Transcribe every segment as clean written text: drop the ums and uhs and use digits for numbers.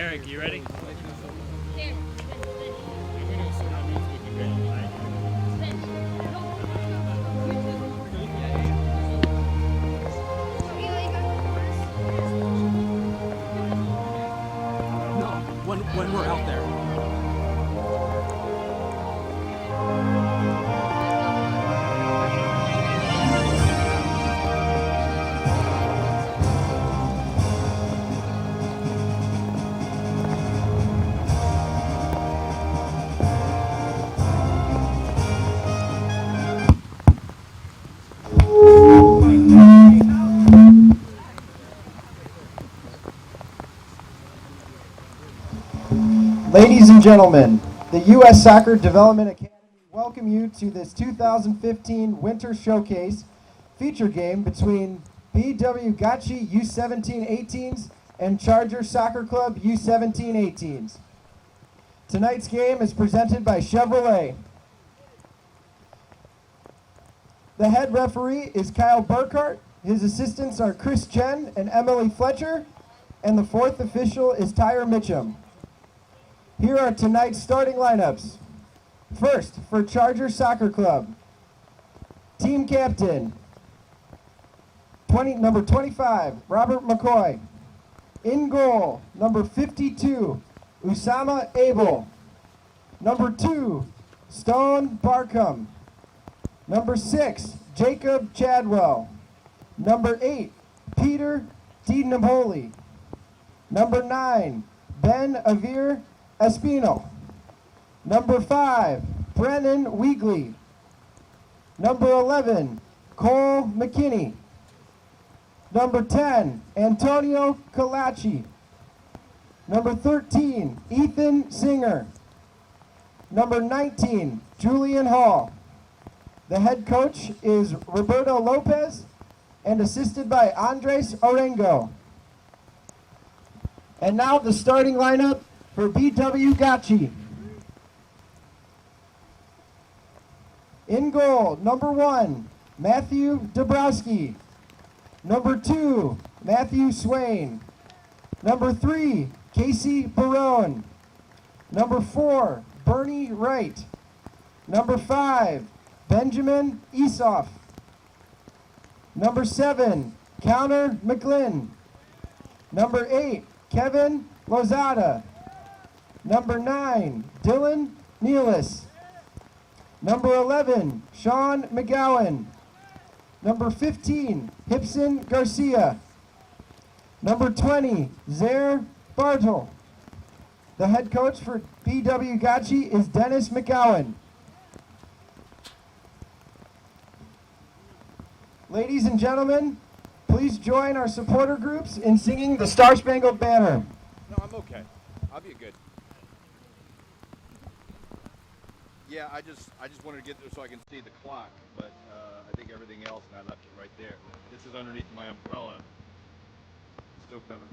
Eric, you ready? No, when we're out there. Ladies and gentlemen, the U.S. Soccer Development Academy welcome you to this 2015 Winter Showcase feature game between BW Gottschee U-17 18s and Charger Soccer Club U-17 18s. Tonight's game is presented by Chevrolet. The head referee is Kyle Burkhart. His assistants are Chris Chen and Emily Fletcher, and the fourth official is Tyre Mitchum. Here are tonight's starting lineups. First, for Charger Soccer Club, team captain, number 25, Robert McCoy. In goal, number 52, Usama Abel. Number 2, Stone Barcombe. Number 6, Jacob Chadwell. Number 8, Peter DiNapoli. Number 9, Ben Avir Espino. Number 5, Brennan Weegley. Number 11, Cole McKinney. Number 10, Antonio Calachi. Number 13, Ethan Singer. Number 19, Julian Hall. The head coach is Roberto Lopez and assisted by Andres Orengo. And now the starting lineup for BW Gottschee. In goal, number 1, Matthew Dabrowski. Number 2, Matthew Swain. Number 3, Casey Barone. Number 4, Bernie Wright. Number 5, Benjamin Esoff. Number 7, Counter McGlynn. Number 8, Kevin Lozada. Number 9, Dylan Nealis. Number 11, Sean McGowan. Number 15, Hipson Garcia. Number 20, Zaire Bartle. The head coach for BW Gottschee is Dennis McGowan. Ladies and gentlemen, please join our supporter groups in singing the Star Spangled Banner. No, I'm okay. I'll be good. Yeah, I just wanted to get there so I can see the clock, but I think everything else, and I left it right there. This is underneath my umbrella. Still coming.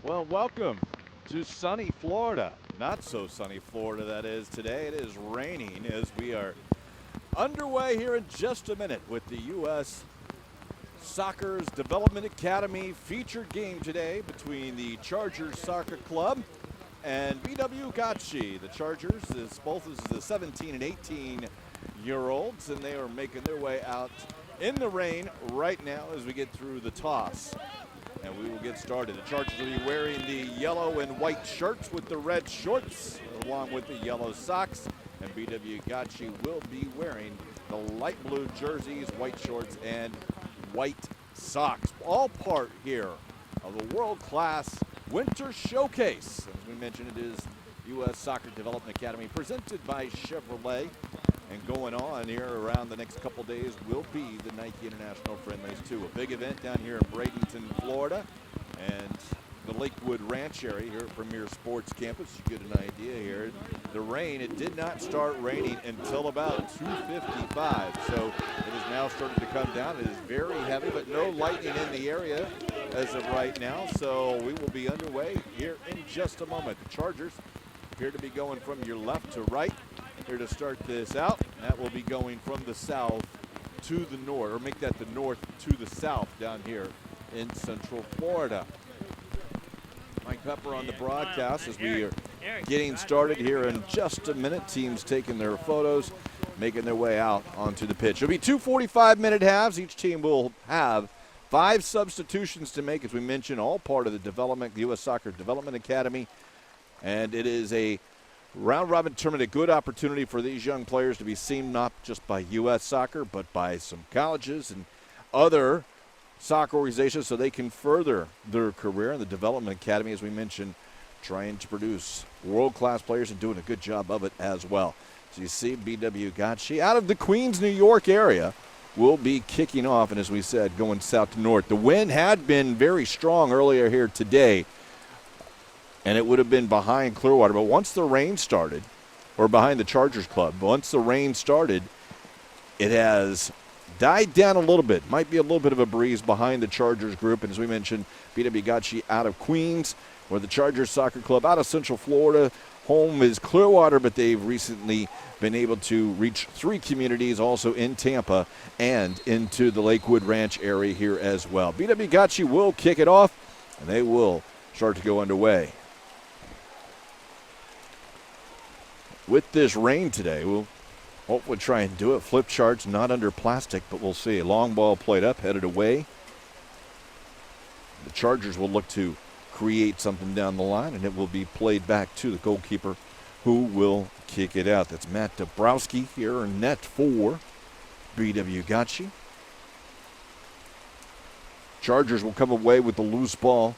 Well, welcome to sunny Florida. Not so sunny Florida, that is, today. It is raining as we are underway here in just a minute with the U.S. Soccer's Development Academy featured game today between the Chargers Soccer Club and BW Gottschee. The Chargers is both as the 17 and 18-year-olds, and they are making their way out in the rain right now as we get through the toss. And we will get started. The Chargers will be wearing the yellow and white shirts with the red shorts, along with the yellow socks. And BW Gottschee will be wearing the light blue jerseys, white shorts, and white socks. All part here of the world-class Winter Showcase. As we mentioned, it is U.S. Soccer Development Academy presented by Chevrolet. And going on here around the next couple days will be the Nike International Friendlies too. A big event down here in Bradenton, Florida, and the Lakewood Ranch area here at Premier Sports Campus. You get an idea here. The rain, it did not start raining until about 2:55, so it has now started to come down. It is very heavy, but no lightning in the area as of right now, so we will be underway here in just a moment. The Chargers appear to be going from your left to right. Here to start this out. That will be going from the south to the north, or make that the north to the south down here in Central Florida. Mike Pepper on the broadcast as we are getting started here in just a minute. Teams taking their photos, making their way out onto the pitch. It'll be 2 45-minute halves. Each team will have 5 substitutions to make, as we mentioned, all part of the development, the U.S. Soccer Development Academy. And it is a round-robin tournament, a good opportunity for these young players to be seen not just by U.S. Soccer, but by some colleges and other soccer organizations so they can further their career in the Development Academy, as we mentioned, trying to produce world-class players and doing a good job of it as well. So you see BW Gottschee out of the Queens, New York area will be kicking off, and as we said, going south to north. The wind had been very strong earlier here today, and it would have been behind Clearwater. But once the rain started, or behind the Chargers Club, once the rain started, it has died down a little bit. Might be a little bit of a breeze behind the Chargers group. And as we mentioned, BW Gottschee out of Queens, where the Chargers Soccer Club out of Central Florida. Home is Clearwater, but they've recently been able to reach 3 communities, also in Tampa and into the Lakewood Ranch area here as well. BW Gottschee will kick it off, and they will start to go underway. With this rain today, we'll hopefully try and do it. Flip charts, not under plastic, but we'll see. Long ball played up, headed away. The Chargers will look to create something down the line, and it will be played back to the goalkeeper, who will kick it out. That's Matt Dabrowski here in net for BW Gottschee. Chargers will come away with the loose ball.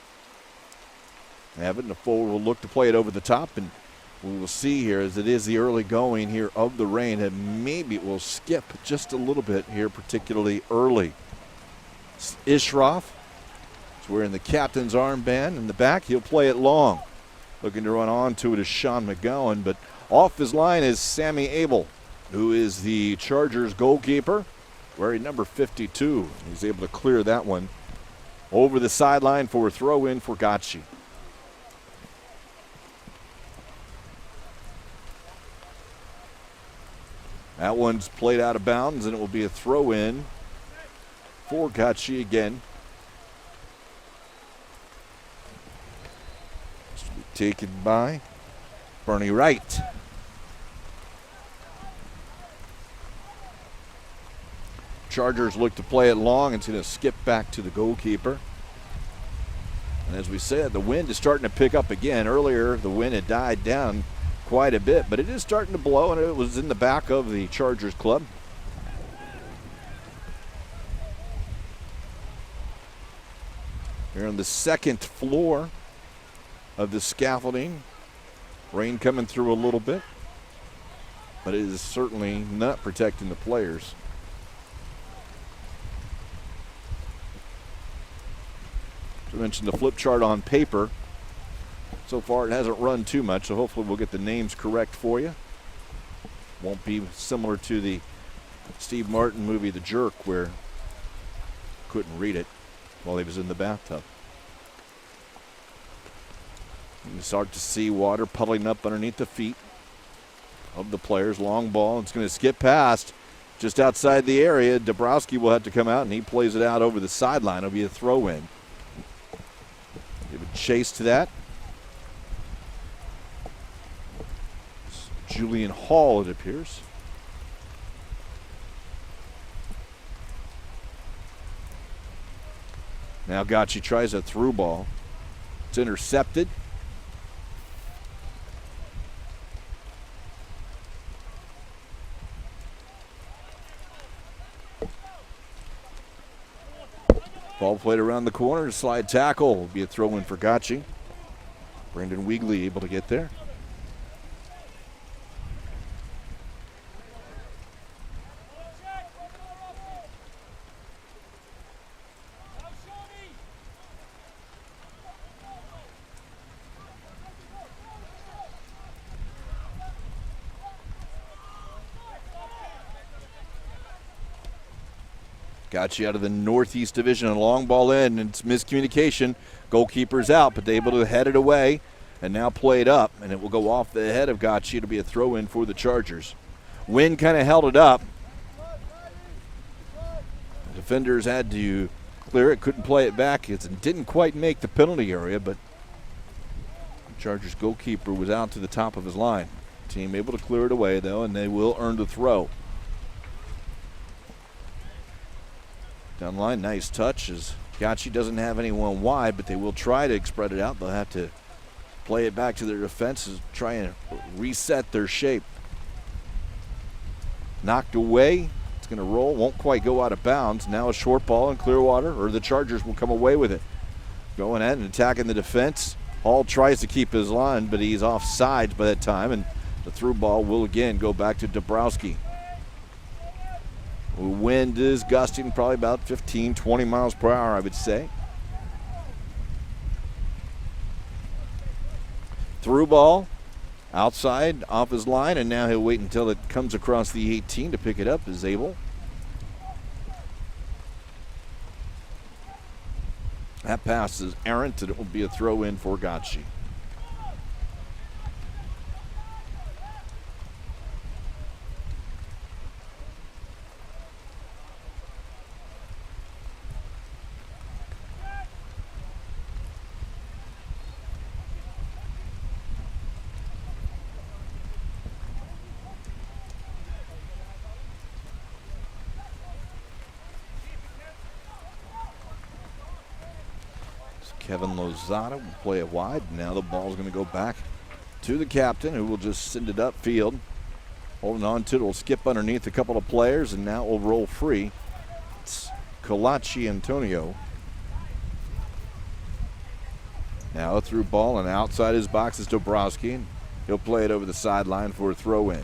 Have it, and the forward will look to play it over the top, and we will see here, as it is the early going here of the rain, that maybe it will skip just a little bit here, particularly early. Ishroff is wearing the captain's armband in the back. He'll play it long. Looking to run on to it is Sean McGowan, but off his line is Sammy Abel, who is the Chargers goalkeeper, wearing number 52. He's able to clear that one over the sideline for a throw-in for Gottschee. That one's played out of bounds, and it will be a throw-in for Gottschee again. This will be taken by Bernie Wright. Chargers look to play it long. It's going to skip back to the goalkeeper. And as we said, the wind is starting to pick up again. Earlier, the wind had died down quite a bit, but it is starting to blow, and it was in the back of the Chargers Club. Here on the second floor of the scaffolding. Rain coming through a little bit, but it is certainly not protecting the players. So I mentioned the flip chart on paper. So far, it hasn't run too much, so hopefully we'll get the names correct for you. Won't be similar to the Steve Martin movie, The Jerk, where couldn't read it while he was in the bathtub. You start to see water puddling up underneath the feet of the players. Long ball. It's going to skip past just outside the area. Dabrowski will have to come out, and he plays it out over the sideline. It'll be a throw-in. Give a chase to that. Julian Hall, it appears. Now Gottschee tries a through ball. It's intercepted. Ball played around the corner, slide tackle will be a throw in for Gottschee. Brandon Weegley able to get there. Gottschee out of the Northeast Division, a long ball in, and it's miscommunication. Goalkeeper's out, but they're able to head it away and now play it up, and it will go off the head of Gottschee. It'll be a throw-in for the Chargers. Wind kind of held it up. The defenders had to clear it, couldn't play it back. It didn't quite make the penalty area, but the Chargers goalkeeper was out to the top of his line. Team able to clear it away, though, and they will earn the throw. Down the line, nice touch as Gottschee doesn't have anyone wide, but they will try to spread it out. They'll have to play it back to their defenses, try and reset their shape. Knocked away. It's going to roll. Won't quite go out of bounds. Now a short ball in Clearwater, or the Chargers will come away with it. Going at and attacking the defense. Hall tries to keep his line, but he's off sides by that time, and the through ball will again go back to Dabrowski. The wind is gusting probably about 15, 20 miles per hour, I would say. Through ball, outside, off his line, and now he'll wait until it comes across the 18 to pick it up, is able. That pass is errant, and it will be a throw in for Gottschee. Kevin Lozada will play it wide. Now the ball's going to go back to the captain, who will just send it upfield. Holding on to it, will skip underneath a couple of players, and now it will roll free. It's Kalachi Antonio. Now a through ball, and outside his box is Dabrowski, and he'll play it over the sideline for a throw-in.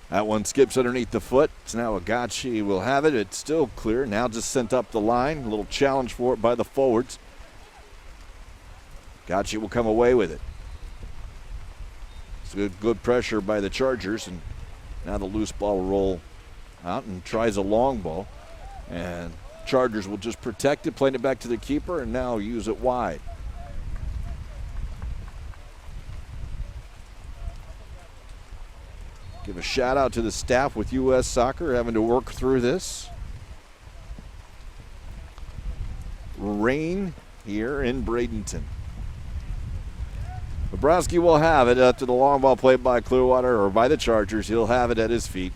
That one skips underneath the foot. It's now a Gottschee will have it. It's still clear. Now just sent up the line. A little challenge for it by the forwards. Gottschee will come away with it. It's good pressure by the Chargers, and now the loose ball will roll out and tries a long ball. And Chargers will just protect it, playing it back to the keeper, and now use it wide. Give a shout out to the staff with U.S. Soccer having to work through this. Rain here in Bradenton. Dabrowski will have it after the long ball played by Clearwater, or by the Chargers. He'll have it at his feet.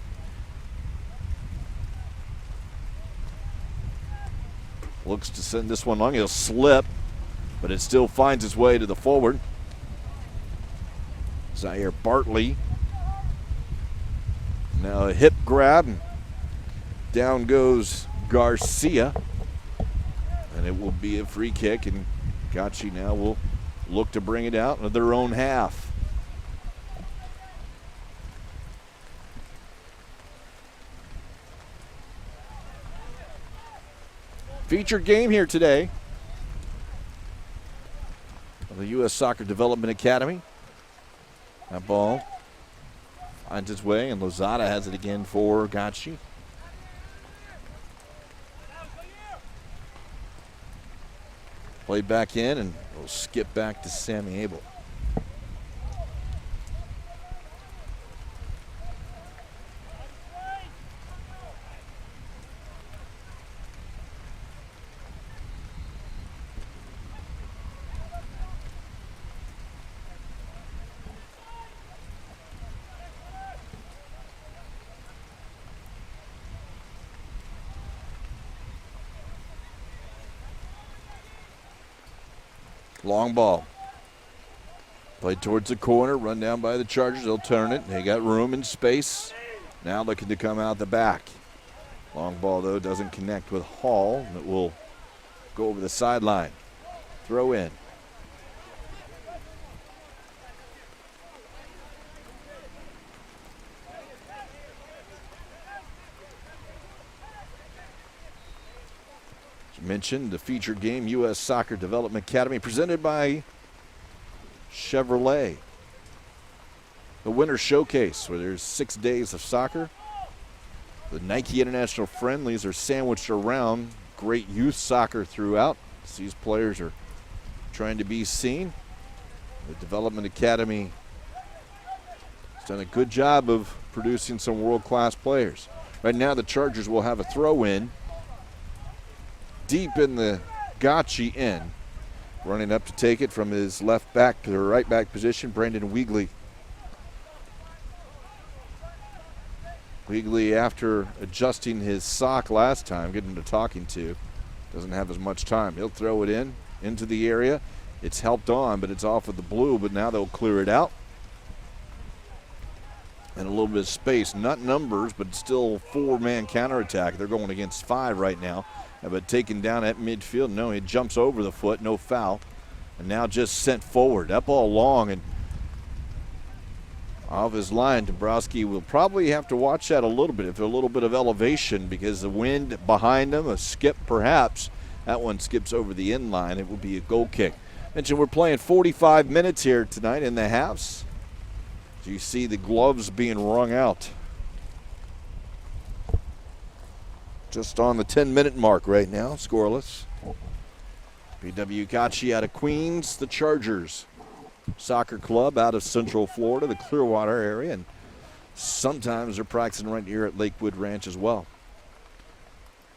Looks to send this one long. He'll slip, but it still finds its way to the forward. Zaire Bartley. Now a hip grab, and down goes Garcia, and it will be a free kick, and Gottschee now will look to bring it out into their own half. Featured game here today of the U.S. Soccer Development Academy. That ball finds its way, and Lozada has it again for Gottschee. Played back in, and we'll skip back to Sammy Abel. Long ball. Played towards the corner, run down by the Chargers. They'll turn it. They got room and space. Now looking to come out the back. Long ball, though, doesn't connect with Hall. It will go over the sideline. Throw in. As mentioned, the featured game, U.S. Soccer Development Academy, presented by Chevrolet. The Winter Showcase, where there's 6 days of soccer. The Nike International Friendlies are sandwiched around. Great youth soccer throughout. These players are trying to be seen. The Development Academy has done a good job of producing some world-class players. Right now, the Chargers will have a throw-in deep in the Gottschee end. Running up to take it from his left back to the right back position, Brandon Weegley. Weegley, after adjusting his sock last time, getting to talking to, doesn't have as much time. He'll throw it into the area. It's helped on, but it's off of the blue, but now they'll clear it out. And a little bit of space, not numbers, but still 4-man counterattack. They're going against 5 right now. But taken down at midfield. No, he jumps over the foot, no foul. And now just sent forward. That ball long and off his line. Dombrowski will probably have to watch that a little bit, if there's a little bit of elevation, because the wind behind him, a skip perhaps. That one skips over the end line. It will be a goal kick. Mentioned we're playing 45 minutes here tonight in the halves. So you see the gloves being wrung out. Just on the 10-minute mark right now, scoreless. BW Gottschee out of Queens, the Chargers Soccer Club out of Central Florida, the Clearwater area, and sometimes they're practicing right here at Lakewood Ranch as well.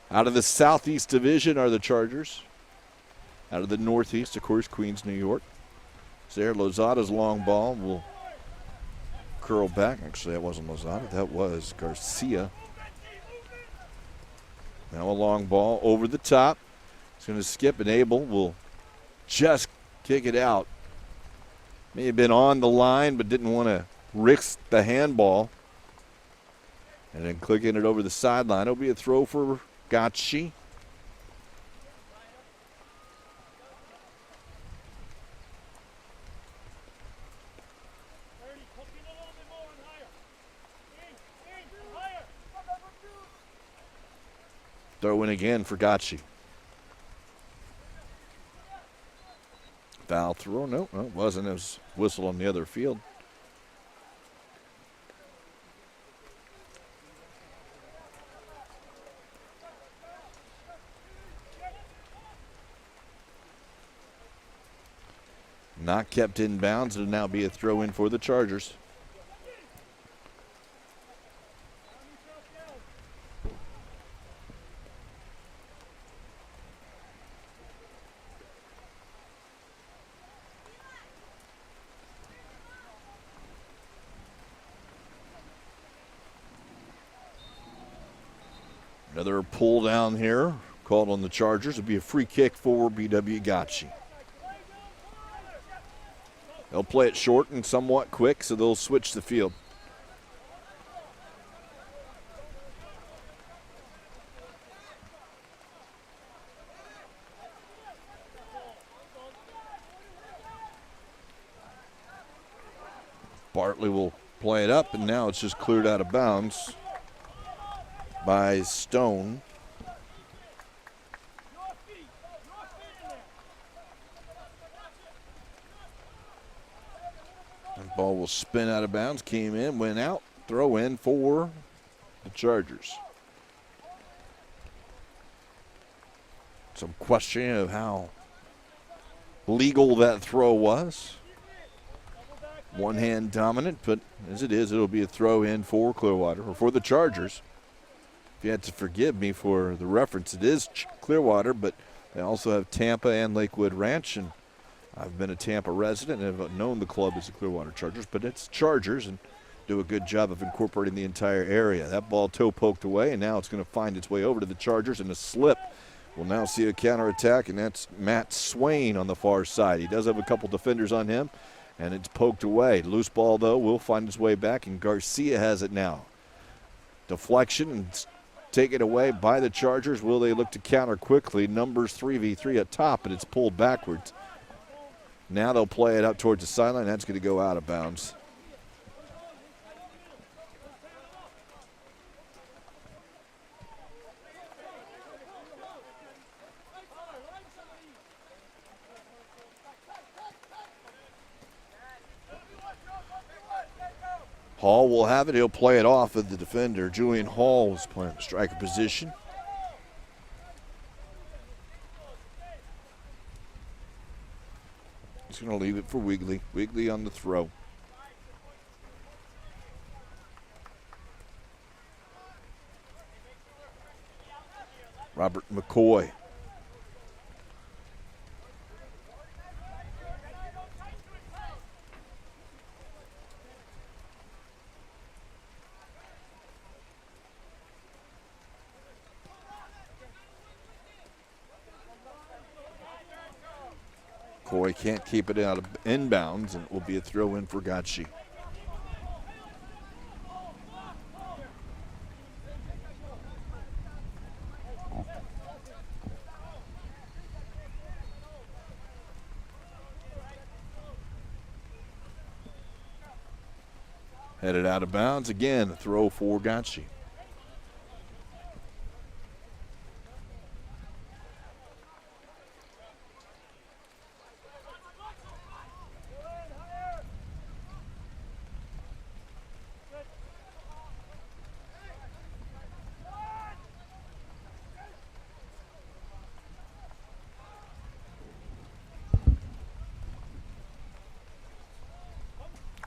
Out of the Southeast Division are the Chargers. Out of the Northeast, of course, Queens, New York. There, Lozada's long ball will curl back. Actually, that wasn't Lozada, that was Garcia. Now a long ball over the top. It's going to skip, and Abel will just kick it out. May have been on the line, but didn't want to risk the handball. And then clicking it over the sideline. It'll be a throw for Gottschee. Throw in again for Gottschee. Foul throw. No, it wasn't. It was whistle on the other field. Not kept in bounds. It'll now be a throw in for the Chargers. Another pull down here called on the Chargers. It'll be a free kick for BW Gottschee. They'll play it short and somewhat quick, so they'll switch the field. Bartley will play it up, and now it's just cleared out of bounds by Stone. And ball will spin out of bounds, came in, went out, throw in for the Chargers. Some question of how legal that throw was. One hand dominant, but as it is, it'll be a throw in for Clearwater, or for the Chargers. You had to forgive me for the reference. It is Clearwater, but they also have Tampa and Lakewood Ranch, and I've been a Tampa resident and have known the club as the Clearwater Chargers, but it's Chargers and do a good job of incorporating the entire area. That ball toe poked away, and now it's going to find its way over to the Chargers, and a slip We'll now see a counterattack, and that's Matt Swain on the far side. He does have a couple defenders on him, and it's poked away. Loose ball, though, will find its way back, and Garcia has it now. Deflection and taken away by the Chargers. Will they look to counter quickly? Numbers 3v3 at top, but it's pulled backwards. Now they'll play it up towards the sideline. That's going to go out of bounds. Hall will have it. He'll play it off of the defender. Julian Hall is playing the striker position. He's going to leave it for Wigley. Wigley on the throw. Robert McCoy. McCoy can't keep it out of inbounds, and it will be a throw in for Gottschee. Headed out of bounds again, a throw for Gottschee.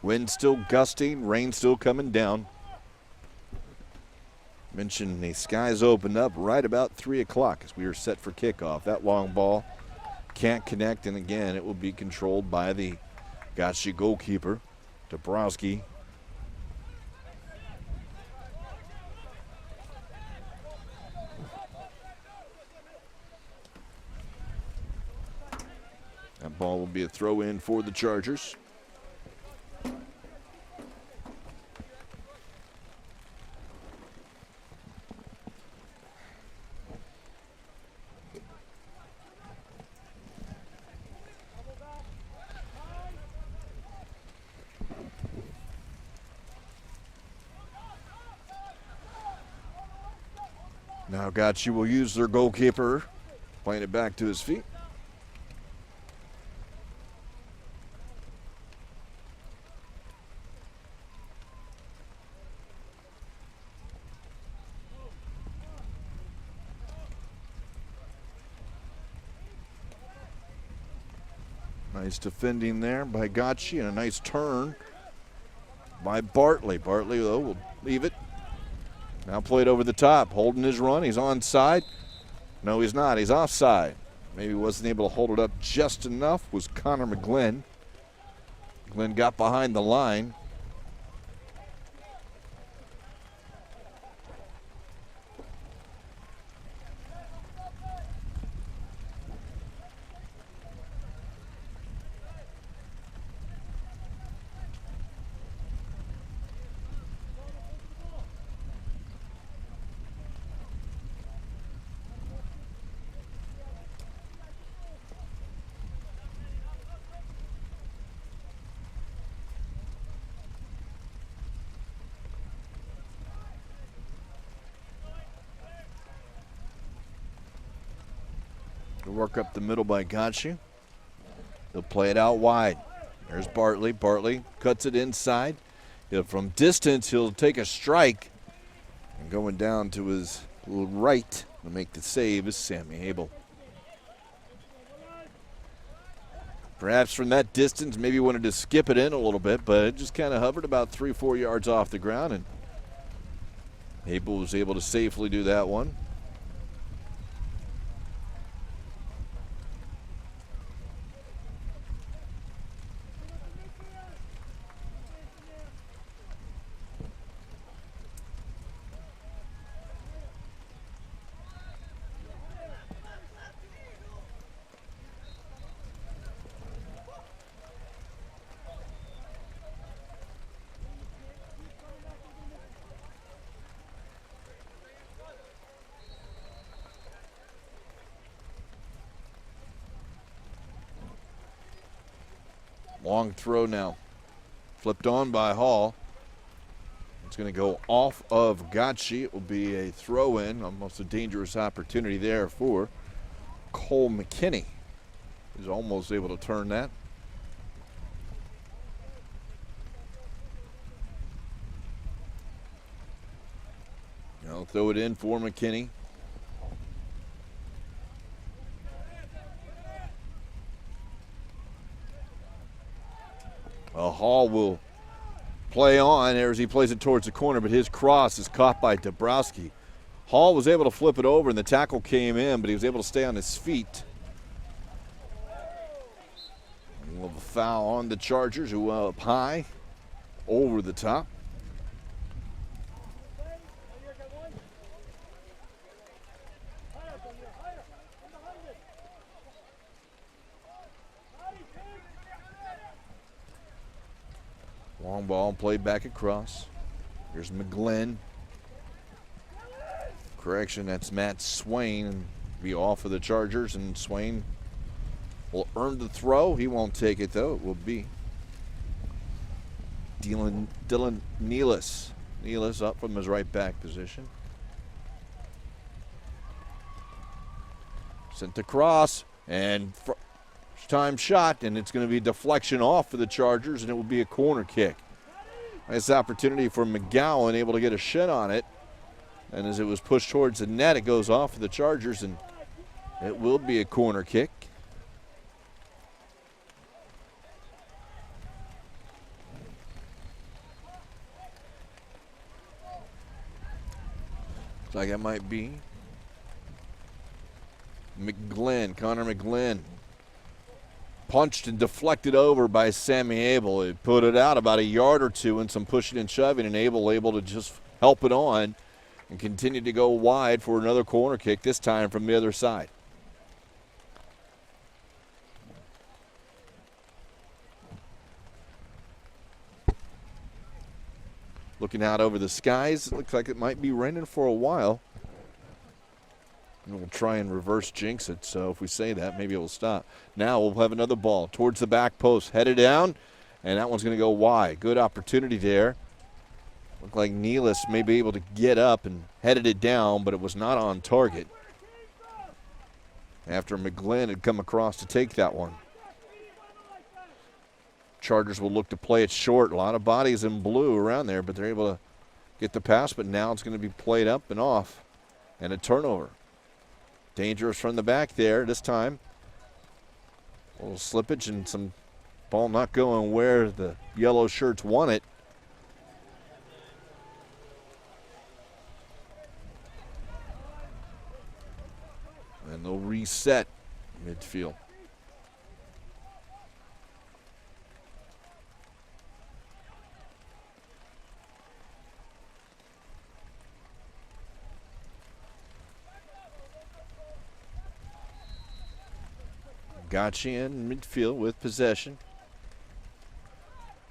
Wind still gusting, rain still coming down. Mentioned the skies opened up right about 3 o'clock as we are set for kickoff. That long ball can't connect, and again, it will be controlled by the Gottschee goalkeeper, Dabrowski. That ball will be a throw in for the Chargers. Now Gottschee will use their goalkeeper, playing it back to his feet. Nice defending there by Gottschee, and a nice turn by Bartley. Bartley, though, will leave it. Now played over the top, holding his run. He's onside. No, he's not. He's offside. Maybe wasn't able to hold it up just enough. Was Connor McGlynn. Glenn got behind the line. Work up the middle by Gottschee. He'll play it out wide. There's Bartley. Bartley cuts it inside. From distance, he'll take a strike. And going down to his right to make the save is Sammy Abel. Perhaps from that distance, maybe wanted to skip it in a little bit, but it just kind of hovered about 3-4 yards off the ground, and Abel was able to safely do that one. Long throw now. Flipped on by Hall. It's going to go off of Gottschee. It will be a throw in. Almost a dangerous opportunity there for Cole McKinney. He's almost able to turn that. I'll throw it in for McKinney. Hall will play on as he plays it towards the corner, but his cross is caught by Dabrowski. Hall was able to flip it over, and the tackle came in, but he was able to stay on his feet. We'll have a foul on the Chargers, who are up high over the top. Long ball played back across. Here's McGlynn. Correction, that's Matt Swain. Be off of the Chargers, and Swain will earn the throw. He won't take it, though. It will be Dylan Nealis. Nealis up from his right back position. Sent across, and time shot, and it's going to be a deflection off for the Chargers, and it will be a corner kick. Nice opportunity for McGowan, able to get a shin on it. And as it was pushed towards the net, it goes off for the Chargers, and it will be a corner kick. Looks like it might be McGlynn, Connor McGlynn. Punched and deflected over by Sammy Abel. It put it out about a yard or two and some pushing and shoving, and Abel able to just help it on and continue to go wide for another corner kick, this time from the other side. Looking out over the skies, it looks like it might be raining for a while. And we'll try and reverse jinx it, so if we say that, maybe it will stop. Now we'll have another ball towards the back post, headed down, and that one's going to go wide. Good opportunity there. Looked like Nealis may be able to get up and headed it down, but it was not on target after McGlynn had come across to take that one. Chargers will look to play it short. A lot of bodies in blue around there, but they're able to get the pass, but now it's going to be played up and off, and a turnover. Dangerous from the back there this time. A little slippage and some ball not going where the yellow shirts want it. And they'll reset midfield. Gottschee in midfield with possession.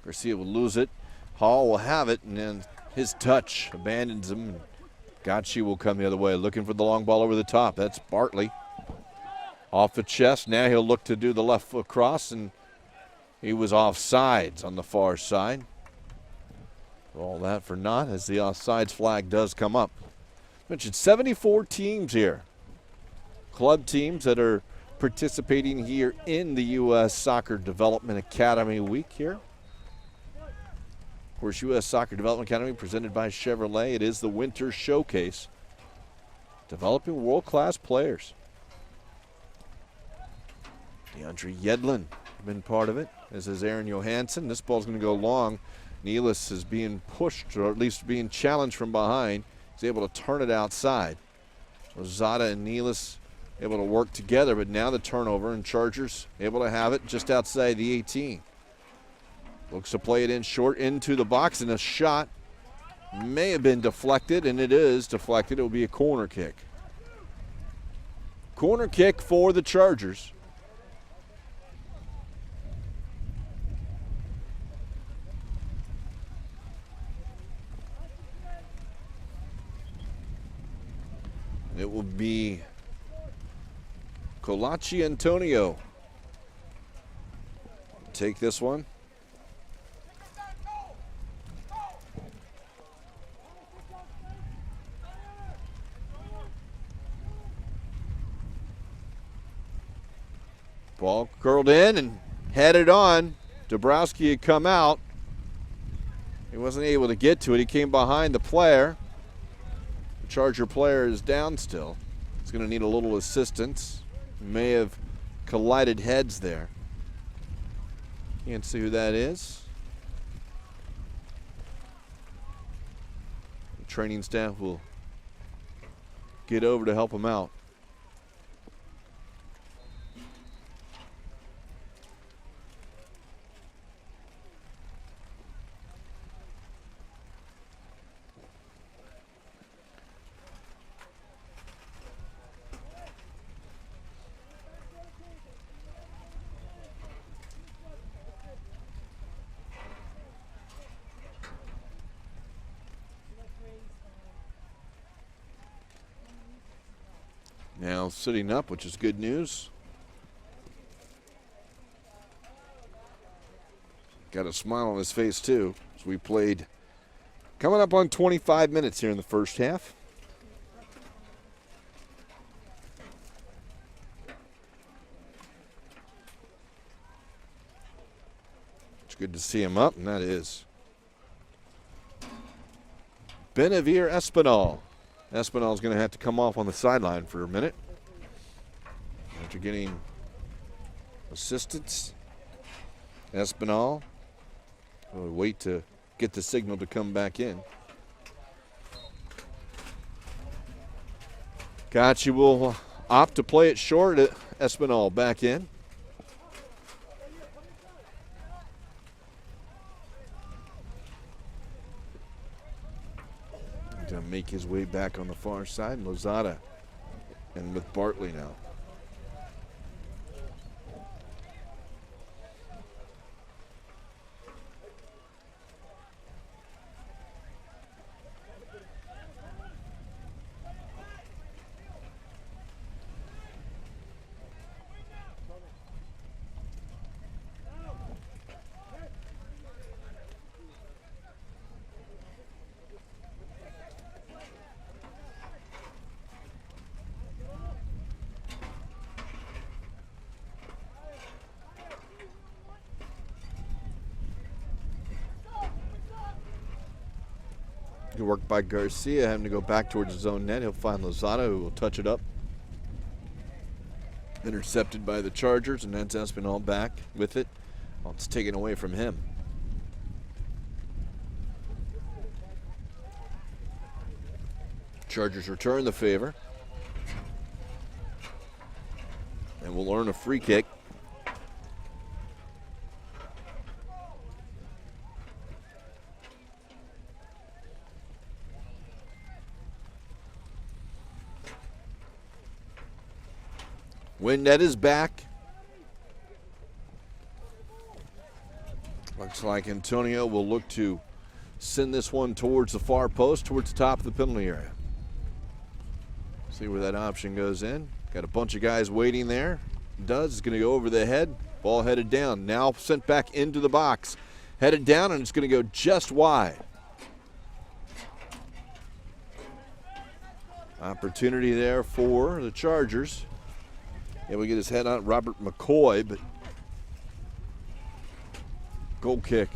Garcia will lose it. Hall will have it, and then his touch abandons him. And Gottschee will come the other way, looking for the long ball over the top. That's Bartley. Off the chest. Now he'll look to do the left foot cross, and he was offsides on the far side. All that for naught as the offsides flag does come up. Mentioned 74 teams here. Club teams that are participating here in the U.S. Soccer Development Academy week here. Of course, U.S. Soccer Development Academy presented by Chevrolet. It is the winter showcase, developing world-class players. DeAndre Yedlin been part of it, as is Aaron Johansson. This ball's going to go long. Nealis is being pushed, or at least being challenged from behind. He's able to turn it outside. Rosada and Nealis able to work together, but now the turnover, and Chargers able to have it just outside the 18. Looks to play it in short into the box, and a shot may have been deflected, and it is deflected. It will be a corner kick. Corner kick for the Chargers. It will be Colachi Antonio take this one. Ball curled in and headed on. Dabrowski had come out. He wasn't able to get to it. He came behind the player. The Charger player is down still. He's going to need a little assistance. May have collided heads there. Can't see who that is. The training staff will get over to help him out. Now sitting up, which is good news. Got a smile on his face too, as we played coming up on 25 minutes here in the first half. It's good to see him up, and that is Benavir Espinal. Espinal's going to have to come off on the sideline for a minute after getting assistance. Espinal will wait to get the signal to come back in. Gottschee will opt to play it short. Espinal back in. To make his way back on the far side. Lozada and with Bartley now. Good work by Garcia, having to go back towards his own net. He'll find Lozada, who will touch it up. Intercepted by the Chargers, and that's Espinal back with it. Well, it's taken away from him. Chargers return the favor. And will earn a free kick. Winnet is back. Looks like Antonio will look to send this one towards the far post, towards the top of the penalty area. See where that option goes in. Got a bunch of guys waiting there. Does. It's going to go over the head. Ball headed down. Now sent back into the box. Headed down, and it's going to go just wide. Opportunity there for the Chargers. Able to get his head on Robert McCoy, but goal kick.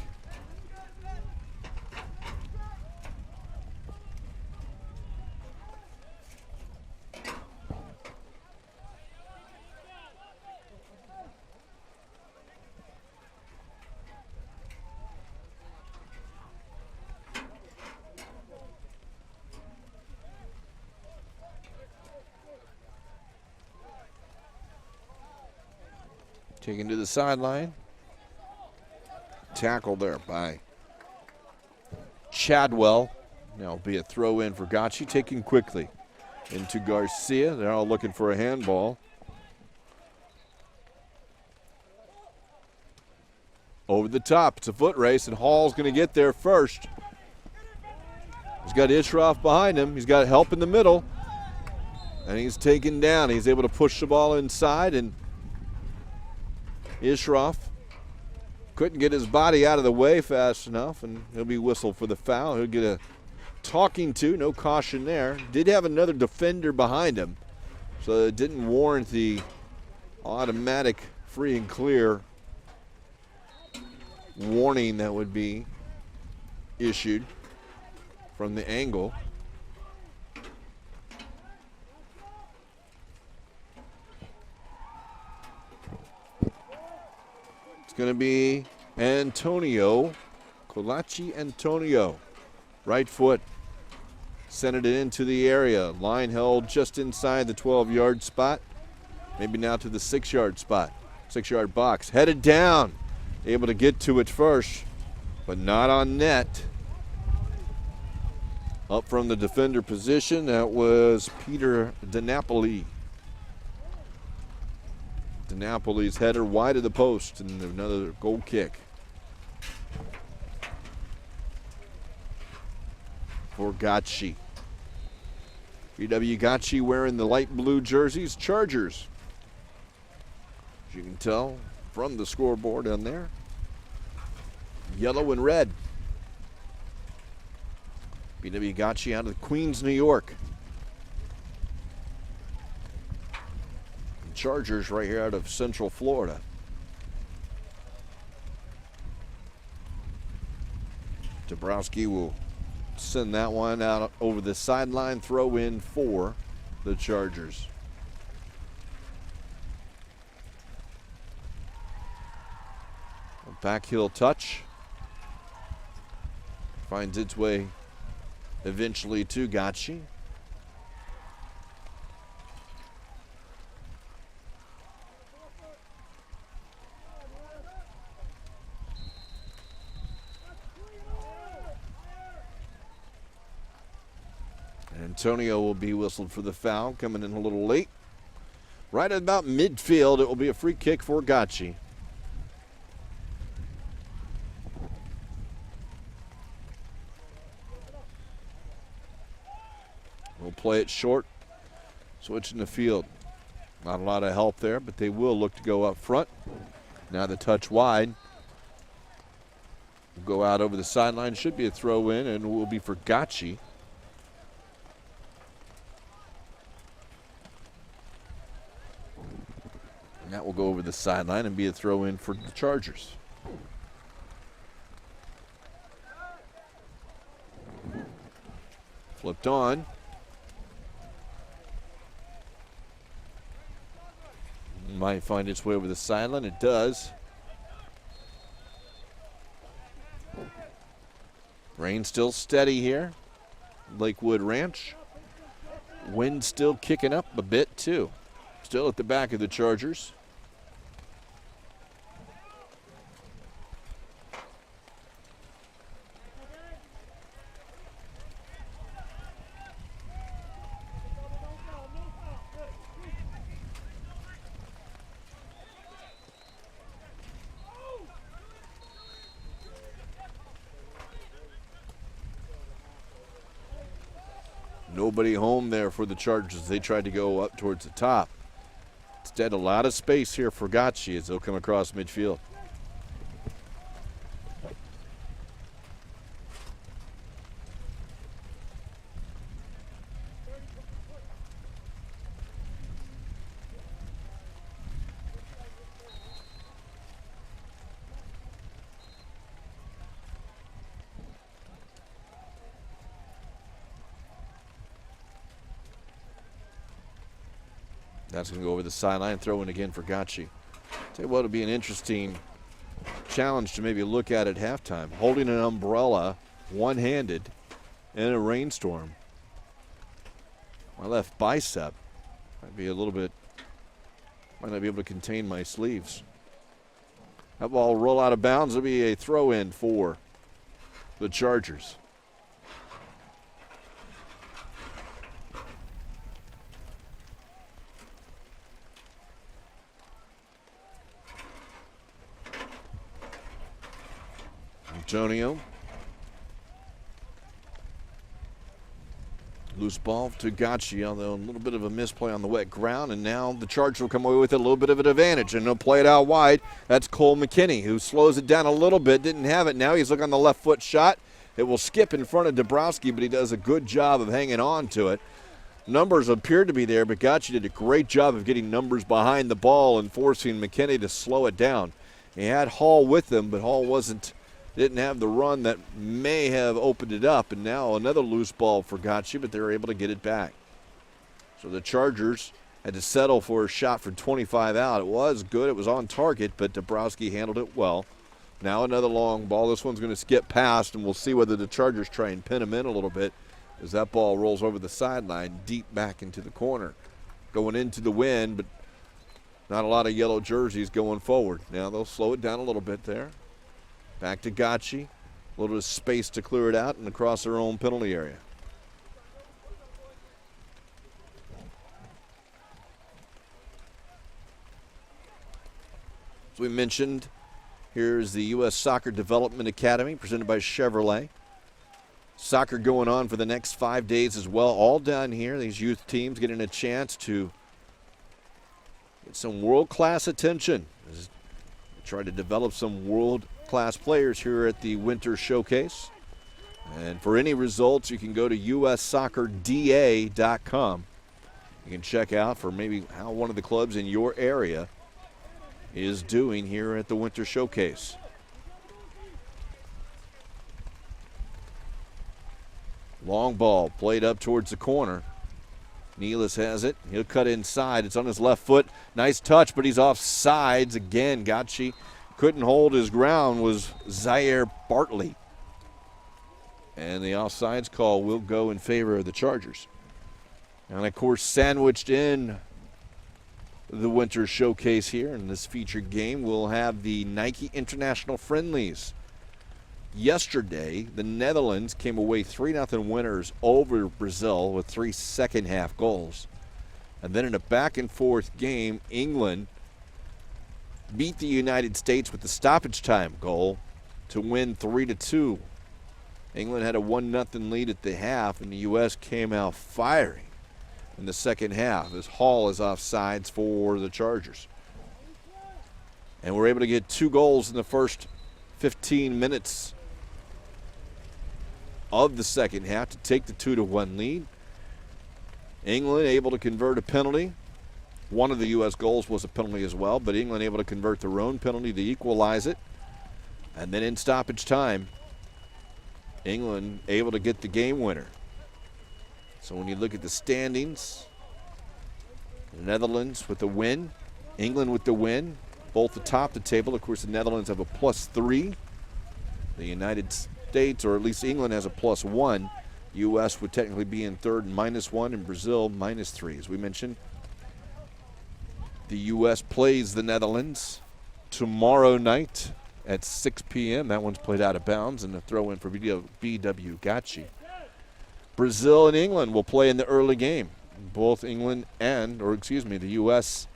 Taken to the sideline. Tackle there by Chadwell. Now it'll be a throw in for Gottschee, taken quickly into Garcia. They're all looking for a handball. Over the top. It's a foot race, and Hall's going to get there first. He's got Ishroff behind him. He's got help in the middle. And he's taken down. He's able to push the ball inside, and Ishroff couldn't get his body out of the way fast enough, and he'll be whistled for the foul. He'll get a talking to, no caution there. Did have another defender behind him, so it didn't warrant the automatic free and clear warning that would be issued from the angle. It's going to be Gottschee Antonio. Right foot sent it into the area. Line held just inside the 12-yard spot. Maybe now to the 6-yard spot. 6-yard box. Headed down. Able to get to it first, but not on net. Up from the defender position, that was Peter DiNapoli. DiNapoli's header wide of the post, and another goal kick for Gottschee. BW Gottschee wearing the light blue jerseys, Chargers. As you can tell from the scoreboard on there, yellow and red. BW Gottschee out of Queens, New York. Chargers right here out of Central Florida. Dabrowski will send that one out over the sideline, throw in for the Chargers. Back heel touch. Finds its way eventually to Gottschee. Antonio will be whistled for the foul, coming in a little late. Right at about midfield, it will be a free kick for Gottschee. We'll play it short, switching the field. Not a lot of help there, but they will look to go up front. Now the touch wide. We'll go out over the sideline. Should be a throw in, and will be for Gottschee. And that will go over the sideline and be a throw in for the Chargers. Flipped on. Might find its way over the sideline. It does. Rain still steady here. Lakewood Ranch. Wind still kicking up a bit too. Still at the back of the Chargers. Nobody home there for the Chargers. They tried to go up towards the top. Instead, a lot of space here for Gottschee as they'll come across midfield. That's going to go over the sideline, throw in again for Gottschee. Tell you what, it'll be an interesting challenge to maybe look at halftime. Holding an umbrella one-handed in a rainstorm. My left bicep might be a little bit, might not be able to contain my sleeves. That ball will roll out of bounds. It'll be a throw-in for the Chargers. Antonio Loose ball to Gottschee, although a little bit of a misplay on the wet ground, and now the Chargers will come away with a little bit of an advantage, and they'll play it out wide. That's Cole McKinney, who slows it down a little bit, didn't have it. Now he's looking on the left foot shot. It will skip in front of Dabrowski, but he does a good job of hanging on to it. Numbers appeared to be there, but Gottschee did a great job of getting numbers behind the ball and forcing McKinney to slow it down. He had Hall with him, but Hall didn't have the run that may have opened it up, and now another loose ball for Gottschee, but they were able to get it back. So the Chargers had to settle for a shot from 25 out. It was good. It was on target, but Dabrowski handled it well. Now another long ball. This one's going to skip past, and we'll see whether the Chargers try and pin him in a little bit as that ball rolls over the sideline deep back into the corner. Going into the wind, but not a lot of yellow jerseys going forward. Now they'll slow it down a little bit there. Back to Gottschee. A little bit of space to clear it out and across their own penalty area. As we mentioned, here's the U.S. Soccer Development Academy presented by Chevrolet. Soccer going on for the next 5 days as well. All down here, these youth teams getting a chance to get some world-class attention. Try to develop some world-class players here at the Winter Showcase. And for any results, you can go to ussoccerda.com. You can check out for maybe how one of the clubs in your area is doing here at the Winter Showcase. Long ball played up towards the corner. Nealis has it. He'll cut inside. It's on his left foot. Nice touch, but he's off sides again. Gottschee couldn't hold his ground, was Zaire Bartley. And the offsides call will go in favor of the Chargers. And, of course, sandwiched in the Winter Showcase here in this featured game, we'll have the Nike International Friendlies. Yesterday, the Netherlands came away 3-0 winners over Brazil with 3 second-half goals. And then in a back-and-forth game, England beat the United States with the stoppage time goal to win 3-2. England had a 1-0 lead at the half, and the U.S. came out firing in the second half as Hall is offsides for the Chargers. And we're able to get 2 goals in the first 15 minutes of the second half to take the 2-1 lead. England able to convert a penalty. One of the U.S. goals was a penalty as well, but England able to convert their own penalty to equalize it. And then in stoppage time, England able to get the game winner. So when you look at the standings, the Netherlands with the win, England with the win, both atop the table. Of course, the Netherlands have a +3. The United States, or at least England, has a +1. U.S. would technically be in third and -1, and Brazil -3. As we mentioned, the U.S. plays the Netherlands tomorrow night at 6 p.m. That one's played out of bounds, and a throw in for BW Gottschee. Brazil and England will play in the early game. Both the U.S.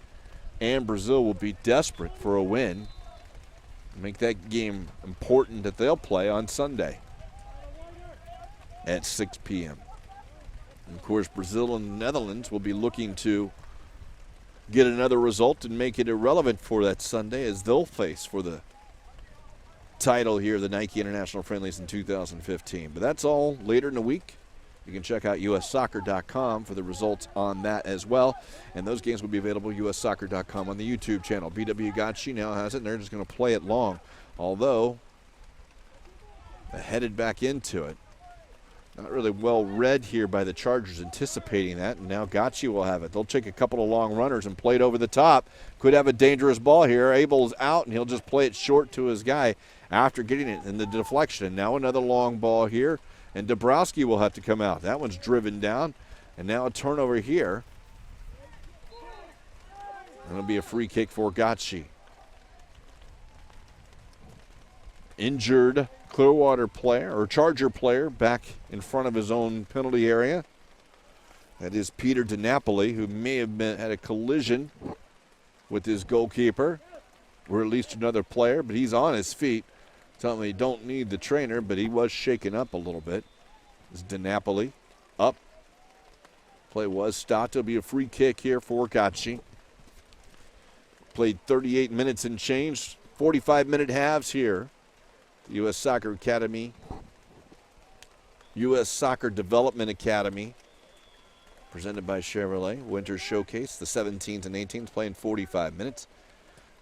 and Brazil will be desperate for a win. Make that game important that they'll play on Sunday at 6 p.m. And of course, Brazil and the Netherlands will be looking to get another result and make it irrelevant for that Sunday as they'll face for the title here, the Nike International Friendlies in 2015. But that's all later in the week. You can check out ussoccer.com for the results on that as well. And those games will be available at ussoccer.com on the YouTube channel. BW Gottschee now has it, and they're just going to play it long. Although, headed back into it. Not really well read here by the Chargers, anticipating that. And now Gottschee will have it. They'll take a couple of long runners and play it over the top. Could have a dangerous ball here. Abel's out, and he'll just play it short to his guy after getting it in the deflection. And now another long ball here. And Dabrowski will have to come out. That one's driven down. And now a turnover here. It'll be a free kick for Gottschee. Injured Clearwater player, or Charger player, back in front of his own penalty area. That is Peter DiNapoli, who may have had a collision with his goalkeeper, or at least another player, but he's on his feet. Telling me he don't need the trainer, but he was shaken up a little bit. It's DiNapoli up Play was stopped. It'll be a free kick here for Gottschee. Played 38 minutes and change. 45-minute halves here. The U.S. Soccer Academy. U.S. Soccer Development Academy. Presented by Chevrolet. Winter Showcase. The 17s and 18s playing 45 minutes.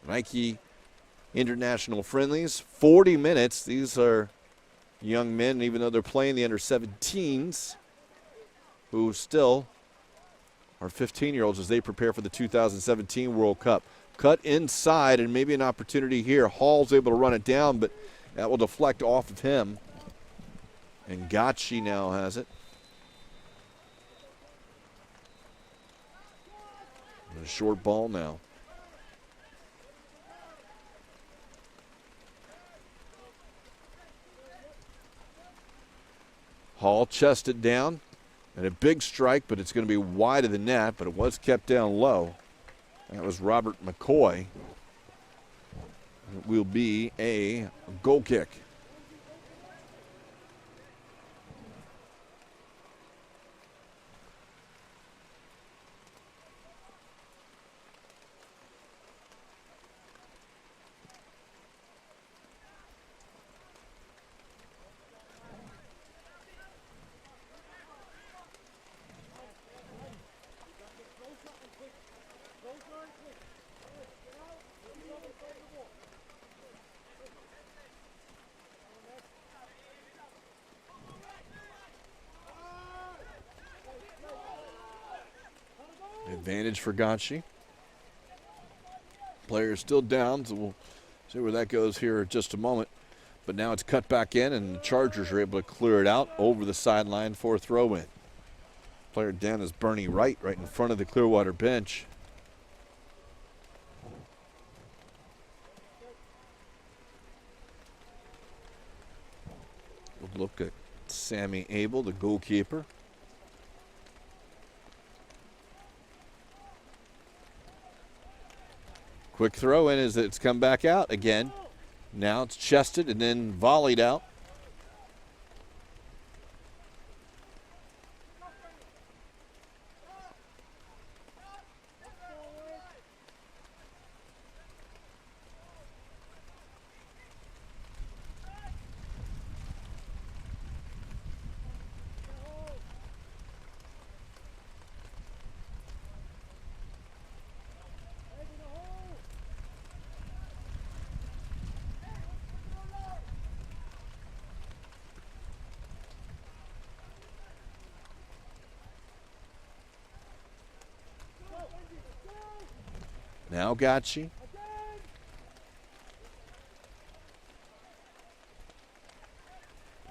Nike International Friendlies. 40 minutes. These are young men, even though they're playing the under-17s, who still are 15-year-olds as they prepare for the 2017 World Cup. Cut inside, and maybe an opportunity here. Hall's able to run it down, but that will deflect off of him. And Gottschee now has it. And a short ball now. Hall chested down, and a big strike, but it's going to be wide of the net, but it was kept down low. That was Robert McCoy. It will be a goal kick. Advantage for Gottschee. Player is still down, so we'll see where that goes here in just a moment. But now it's cut back in, and the Chargers are able to clear it out over the sideline for a throw-in. Player down is Bernie Wright, right in front of the Clearwater bench. We'll look at Sammy Abel, the goalkeeper. Quick throw in as it's come back out again. Now it's chested and then volleyed out. Now Gottschee.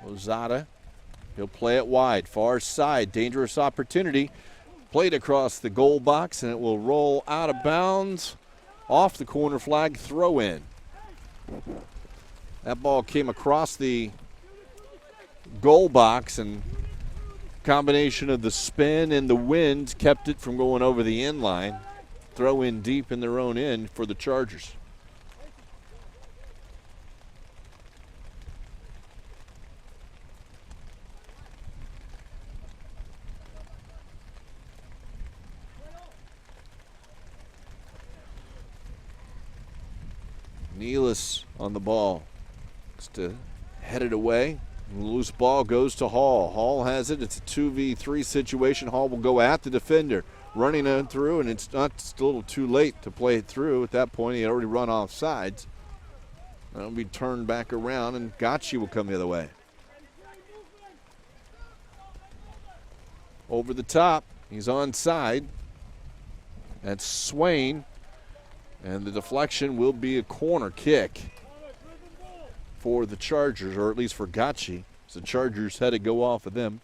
Lozada. He'll play it wide. Far side. Dangerous opportunity. Played across the goal box, and it will roll out of bounds. Off the corner flag. Throw in. That ball came across the goal box, and combination of the spin and the wind kept it from going over the end line. Throw in deep in their own end for the Chargers. Nealis on the ball. Just to head it away. Loose ball goes to Hall. Hall has it. It's a 2v3 situation. Hall will go at the defender. Running it through, and it's not a little too late to play it through. At that point, he had already run off sides. That'll be turned back around, and Gottschee will come the other way. Over the top. He's onside. That's Swain. And the deflection will be a corner kick for the Chargers, or at least for Gottschee. So the Chargers had to go off of them.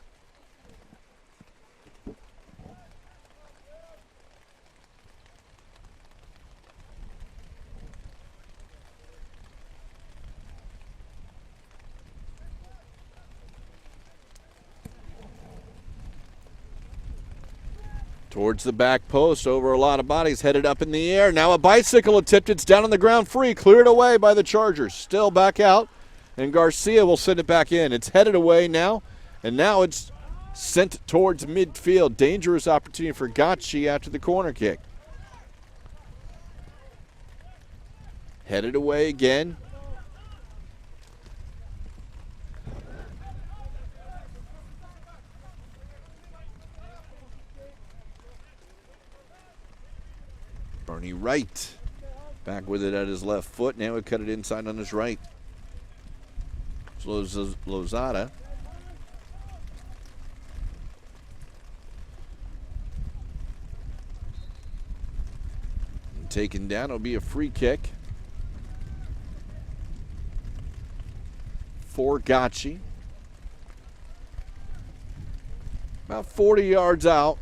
Towards the back post, over a lot of bodies, headed up in the air. Now a bicycle attempt. It's down on the ground free. Cleared away by the Chargers. Still back out, and Garcia will send it back in. It's headed away now, and now it's sent towards midfield. Dangerous opportunity for Gottschee after the corner kick. Headed away again. Bernie Wright back with it at his left foot. Now we cut it inside on his right. Lozada. And taken down. It'll be a free kick for Gottschee. About 40 yards out.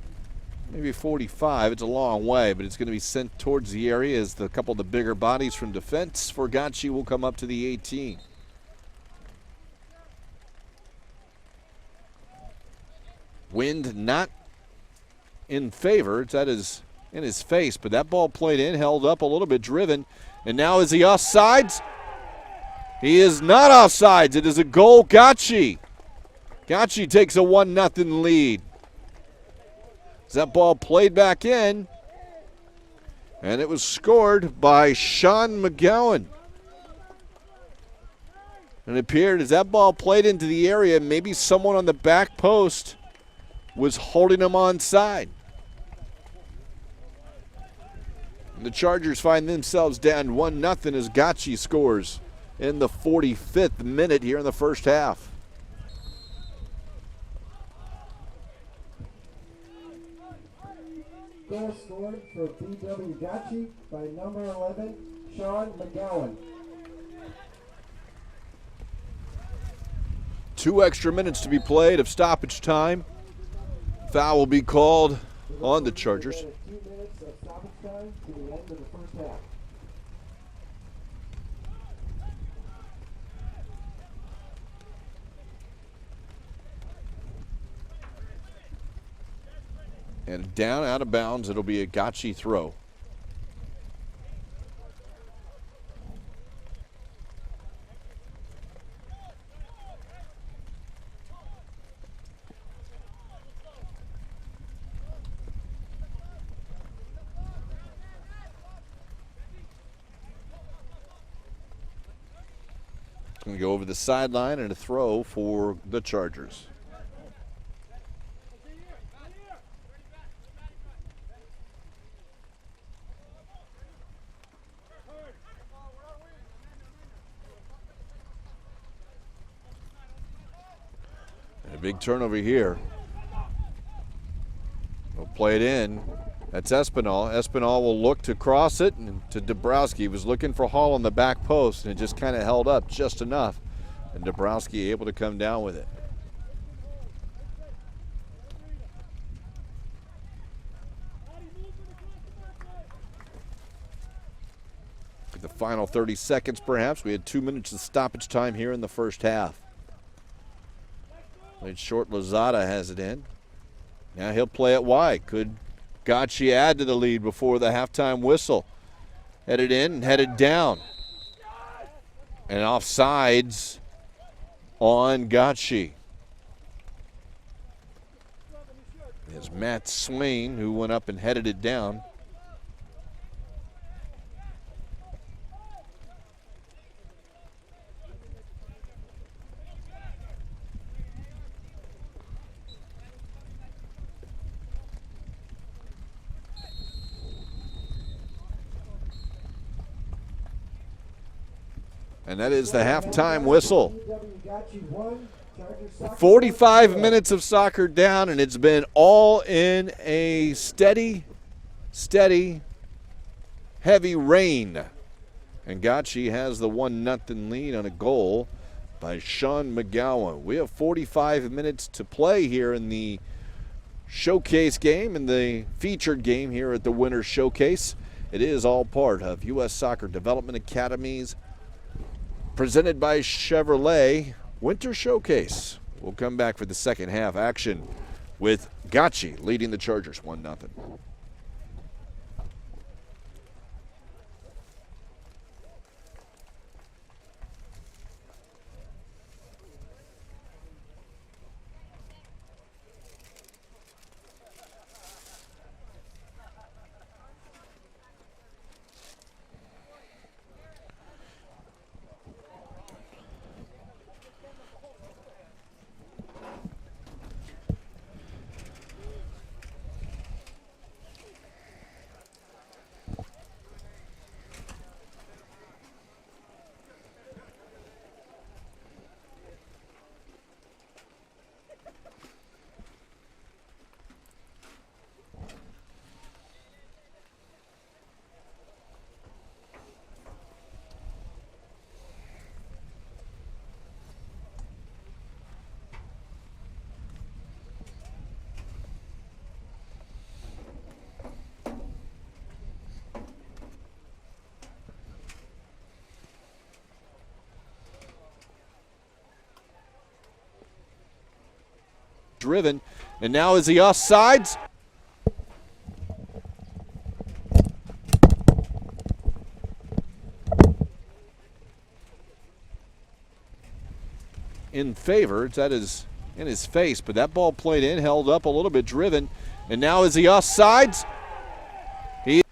Maybe 45. It's a long way, but it's going to be sent towards the area as a couple of the bigger bodies from defense for Gottschee will come up to the 18. Wind not in favor. It's in his face, but that ball played in, held up a little bit, driven. And now is he offsides? He is not offsides. It is a goal, Gottschee. Gottschee takes a 1-0 lead. That ball played back in, and it was scored by Sean McGowan. And it appeared as that ball played into the area, maybe someone on the back post was holding him onside. And the Chargers find themselves down 1-0 as Gottschee scores in the 45th minute here in the first half. Goal scored for BW Gottschee by number 11, Sean McGowan. 2 extra minutes to be played of stoppage time. Foul will be called on the Chargers. 2 minutes of stoppage time to the end of the first half. And down out of bounds, it'll be a Gottschee throw. It's going to go over the sideline and a throw for the Chargers. A big turnover here. We'll play it in. That's Espinal. Espinal will look to cross it and to Dabrowski. He was looking for Hall on the back post, and it just kind of held up just enough. And Dabrowski able to come down with it. The final 30 seconds, perhaps. We had 2 minutes of stoppage time here in the first half. Played short. Lozada has it in. Now he'll play it wide. Could Gottschee add to the lead before the halftime whistle? Headed in and headed down. And offsides on Gottschee. There's Matt Swain, who went up and headed it down. And that is the halftime whistle. 45 minutes of soccer down, and it's been all in a steady, heavy rain. And Gottschee has the 1-0 lead on a goal by Sean McGowan. We have 45 minutes to play here in the showcase game, in the featured game here at the Winter Showcase. It is all part of U.S. Soccer Development Academy's presented by Chevrolet Winter Showcase. We'll come back for the second half action with Gottschee leading the Chargers 1-0. driven. And now is he offsides? In favor. That is in his face, but that ball played in, held up a little bit, driven. And now is he offsides? He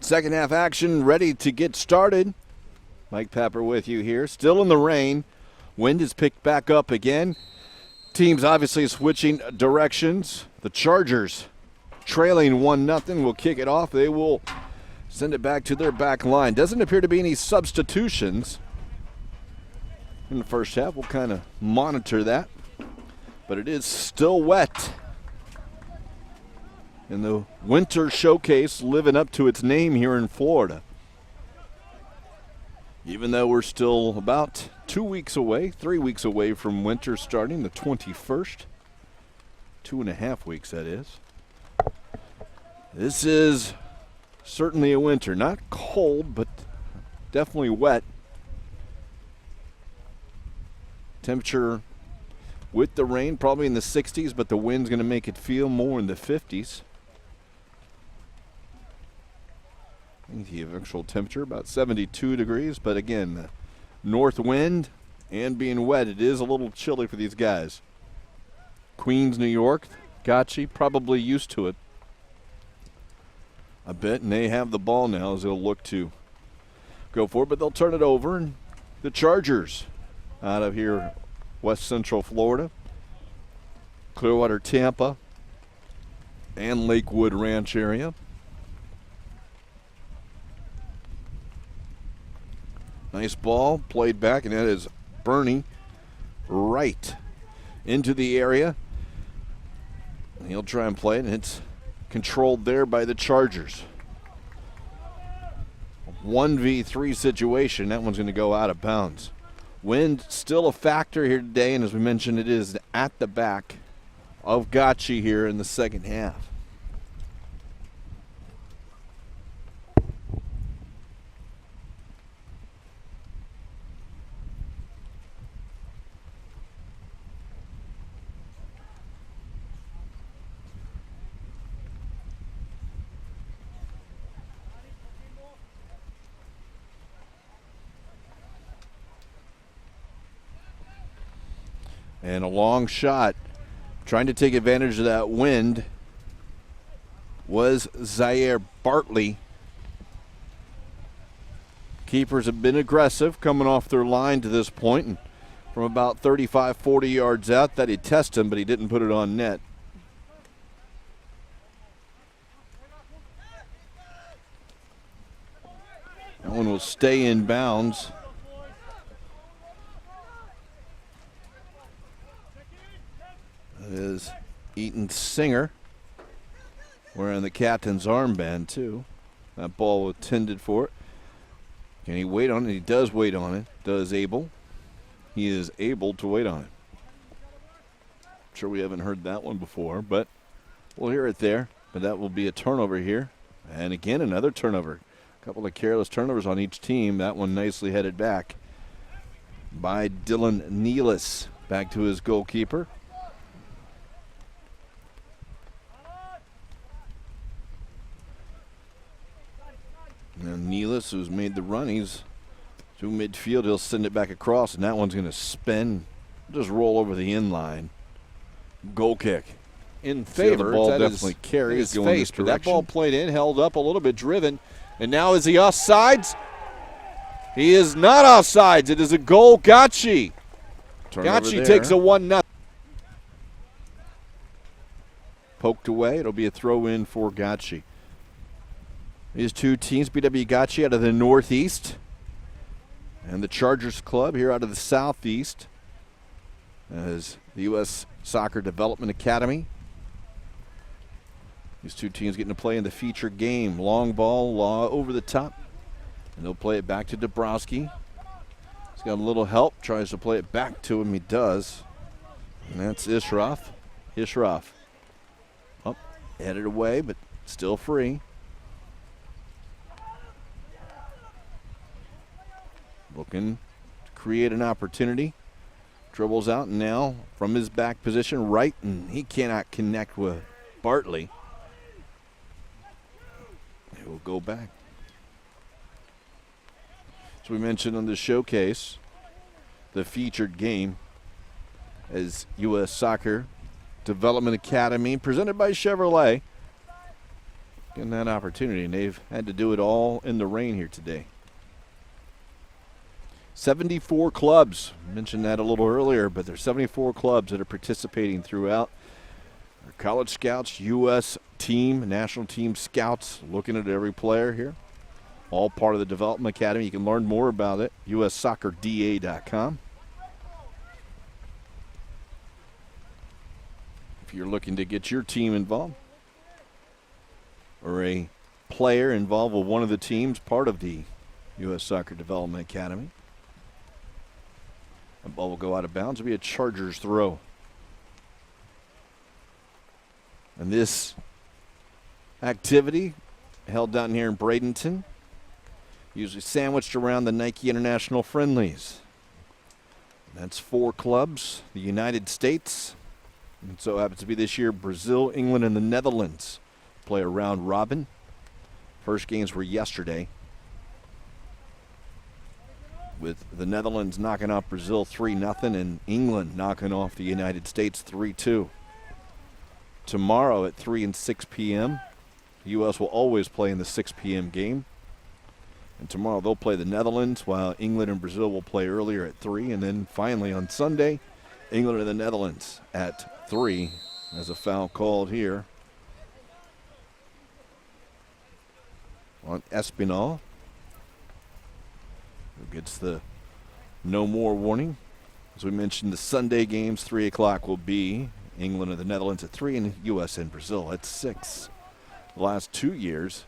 Second half action ready to get started. Mike Pepper with you here. Still in the rain. Wind is picked back up again. Teams obviously switching directions. The Chargers trailing 1-0 will kick it off. They will send it back to their back line. Doesn't appear to be any substitutions in the first half. We'll kind of monitor that. But it is still wet. And the Winter Showcase living up to its name here in Florida. Even though we're still about 3 weeks away from winter starting, the 21st. 2.5 weeks, that is. This is certainly a winter. Not cold, but definitely wet. Temperature with the rain probably in the 60s, but the wind's going to make it feel more in the 50s. I think the actual temperature about 72 degrees, but again, the north wind and being wet, it is a little chilly for these guys. Queens, New York, Gottschee probably used to it a bit, and they have the ball now as they'll look to go for it, but they'll turn it over, and the Chargers out of here, West Central Florida, Clearwater, Tampa, and Lakewood Ranch area. Nice ball played back, and that is Bernie right into the area. And he'll try and play it, and it's controlled there by the Chargers. 1v3 situation. That one's going to go out of bounds. Wind still a factor here today, and as we mentioned, it is at the back of Gottschee here in the second half. And a long shot, trying to take advantage of that wind, was Zaire Bartley. Keepers have been aggressive coming off their line to this point, and from about 35, 40 yards out, that he'd test him, but he didn't put it on net. That one will stay in bounds. Is Eaton Singer wearing the captain's armband too. That ball was intended for it. Can he wait on it? He does wait on it. He is able to wait on it. I'm sure we haven't heard that one before, but we'll hear it there. But that will be a turnover here. And again, another turnover. A couple of careless turnovers on each team. That one nicely headed back by Dylan Nealis. Back to his goalkeeper. And Nealis, who's made the run, he's through midfield. He'll send it back across, and that one's going to spin, just roll over the in line. Goal kick in favor. The ball definitely carries going this direction. That ball played in, held up a little bit, driven, and now is he offsides? He is not offsides. It is a goal. Gottschee. Gottschee takes a 1-0. Poked away. It'll be a throw in for Gottschee. These two teams, BW Gottschee out of the northeast, and the Chargers Club here out of the southeast, as the U.S. Soccer Development Academy. These two teams getting to play in the feature game. Long ball over the top, and they'll play it back to Dabrowski. He's got a little help, tries to play it back to him. He does, and that's Ishroff. Headed away, but still free. Looking to create an opportunity. Dribbles out, and now from his back position, right, and he cannot connect with Bartley. It will go back. As we mentioned on the showcase, the featured game is U.S. Soccer Development Academy, presented by Chevrolet. getting that opportunity, and they've had to do it all in the rain here today. 74 clubs. I mentioned that a little earlier, but there's 74 clubs that are participating throughout. Our college scouts, U.S. team, national team scouts, looking at every player here. All part of the Development Academy. You can learn more about it, ussoccerda.com. If you're looking to get your team involved or a player involved with one of the teams, part of the U.S. Soccer Development Academy. The ball will go out of bounds. It'll be a Chargers throw. And this activity held down here in Bradenton, usually sandwiched around the Nike International Friendlies. That's 4 clubs, the United States, and so happens to be this year Brazil, England, and the Netherlands play a round robin. First games were yesterday, with the Netherlands knocking off Brazil 3-0 and England knocking off the United States 3-2. Tomorrow at 3 and 6 p.m., the U.S. will always play in the 6 p.m. game. And tomorrow they'll play the Netherlands, while England and Brazil will play earlier at 3. And then finally on Sunday, England and the Netherlands at 3. As a foul called here on Espinal, who gets the no more warning. As we mentioned, the Sunday games, 3 o'clock, will be England and the Netherlands at 3 and U.S. and Brazil at 6. The last 2 years,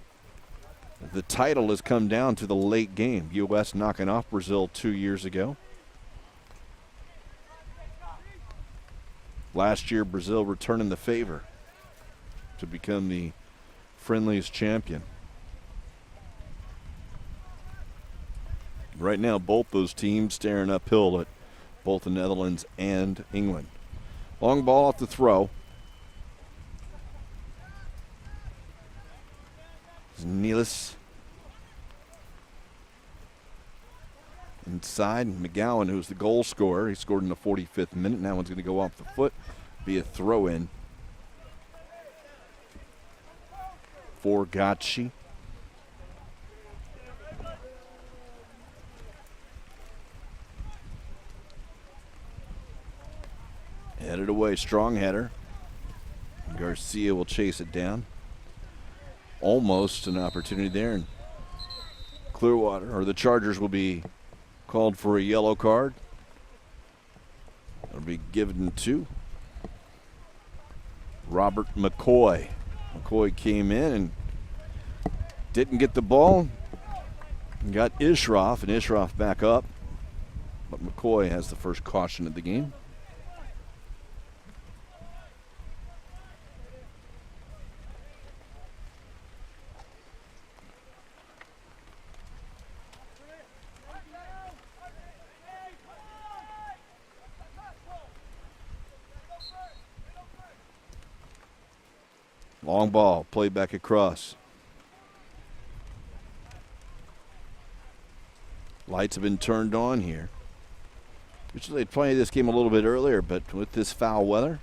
the title has come down to the late game. U.S. knocking off Brazil 2 years ago. Last year, Brazil returning the favor to become the friendlies champion. Right now, both those teams staring uphill at both the Netherlands and England. Long ball off the throw. Nealis inside. McGowan, who's the goal scorer, he scored in the 45th minute. That one's going to go off the foot, be a throw-in for Gottschee. Headed away, strong header. Garcia will chase it down. Almost an opportunity there, and Clearwater, or the Chargers, will be called for a yellow card. It'll be given to Robert McCoy. McCoy came in and didn't get the ball. And got Ishroff, and Ishroff back up. But McCoy has the first caution of the game. Long ball, played back across. Lights have been turned on here. Usually they'd play this game a little bit earlier, but with this foul weather,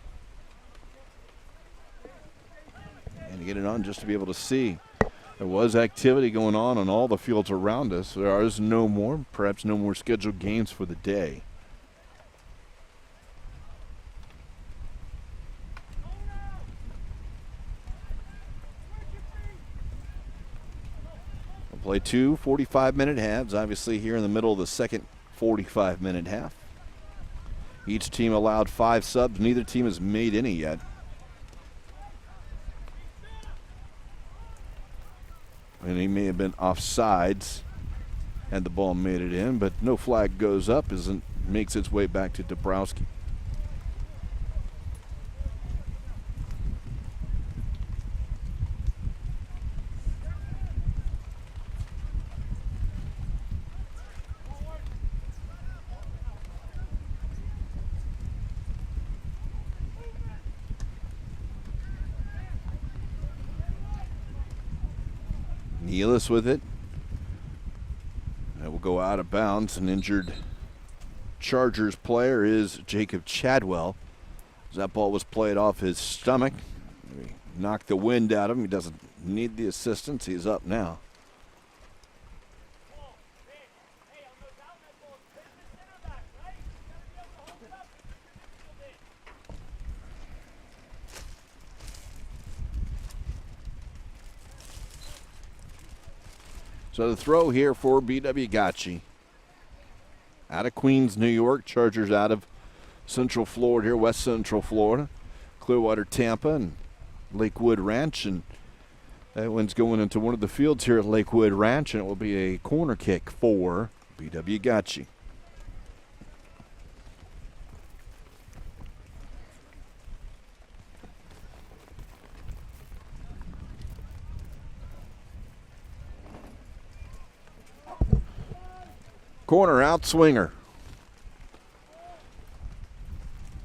and to get it on just to be able to see. There was activity going on all the fields around us. There is no more, perhaps no more scheduled games for the day. Play 2 45-minute halves, obviously here in the middle of the second 45-minute half. Each team allowed 5 subs. Neither team has made any yet. And he may have been offsides and the ball made it in, but no flag goes up as it makes its way back to Dabrowski. Nealis with it. That will go out of bounds. An injured Chargers player is Jacob Chadwell. As that ball was played off his stomach, he knocked the wind out of him. He doesn't need the assistance. He's up now. So the throw here for BW Gottschee. Out of Queens, New York. Chargers out of Central Florida here, West Central Florida. Clearwater, Tampa, and Lakewood Ranch. And that one's going into one of the fields here at Lakewood Ranch, and it will be a corner kick for BW Gottschee. Corner out swinger.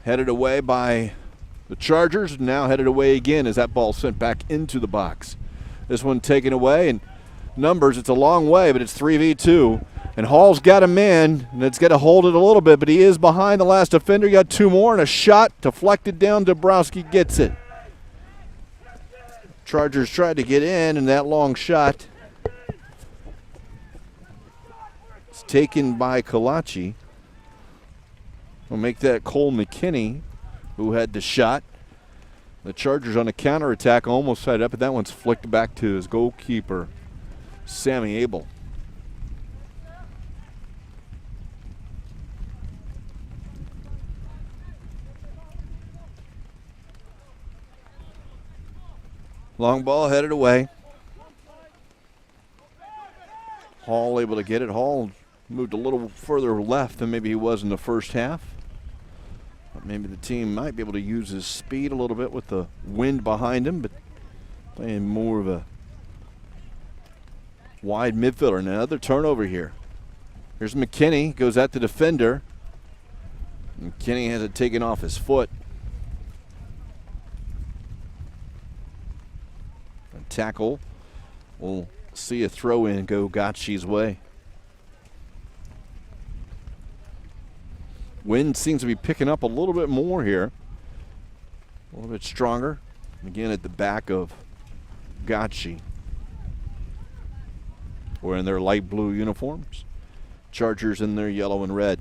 Headed away by the Chargers, now headed away again as that ball sent back into the box. This one taken away, and numbers, it's a long way, but it's 3v2. And Hall's got a man, and it's got to hold it a little bit, but he is behind the last defender. Got two more, and a shot deflected down. Dabrowski gets it. Chargers tried to get in, and that long shot is taken by Kalachi. We'll make that Cole McKinney, who had the shot. The Chargers on a counterattack almost set up, but that one's flicked back to his goalkeeper, Sammy Abel. Long ball headed away. Hall able to get it. Hall moved a little further left than maybe he was in the first half. But maybe the team might be able to use his speed a little bit with the wind behind him, but playing more of a wide midfielder. And another turnover here. Here's McKinney, goes at the defender. McKinney has it taken off his foot. A tackle. We'll see a throw in go Gottschee's way. Wind seems to be picking up a little bit more here. A little bit stronger. Again at the back of Gottschee. Wearing their light blue uniforms. Chargers in their yellow and red.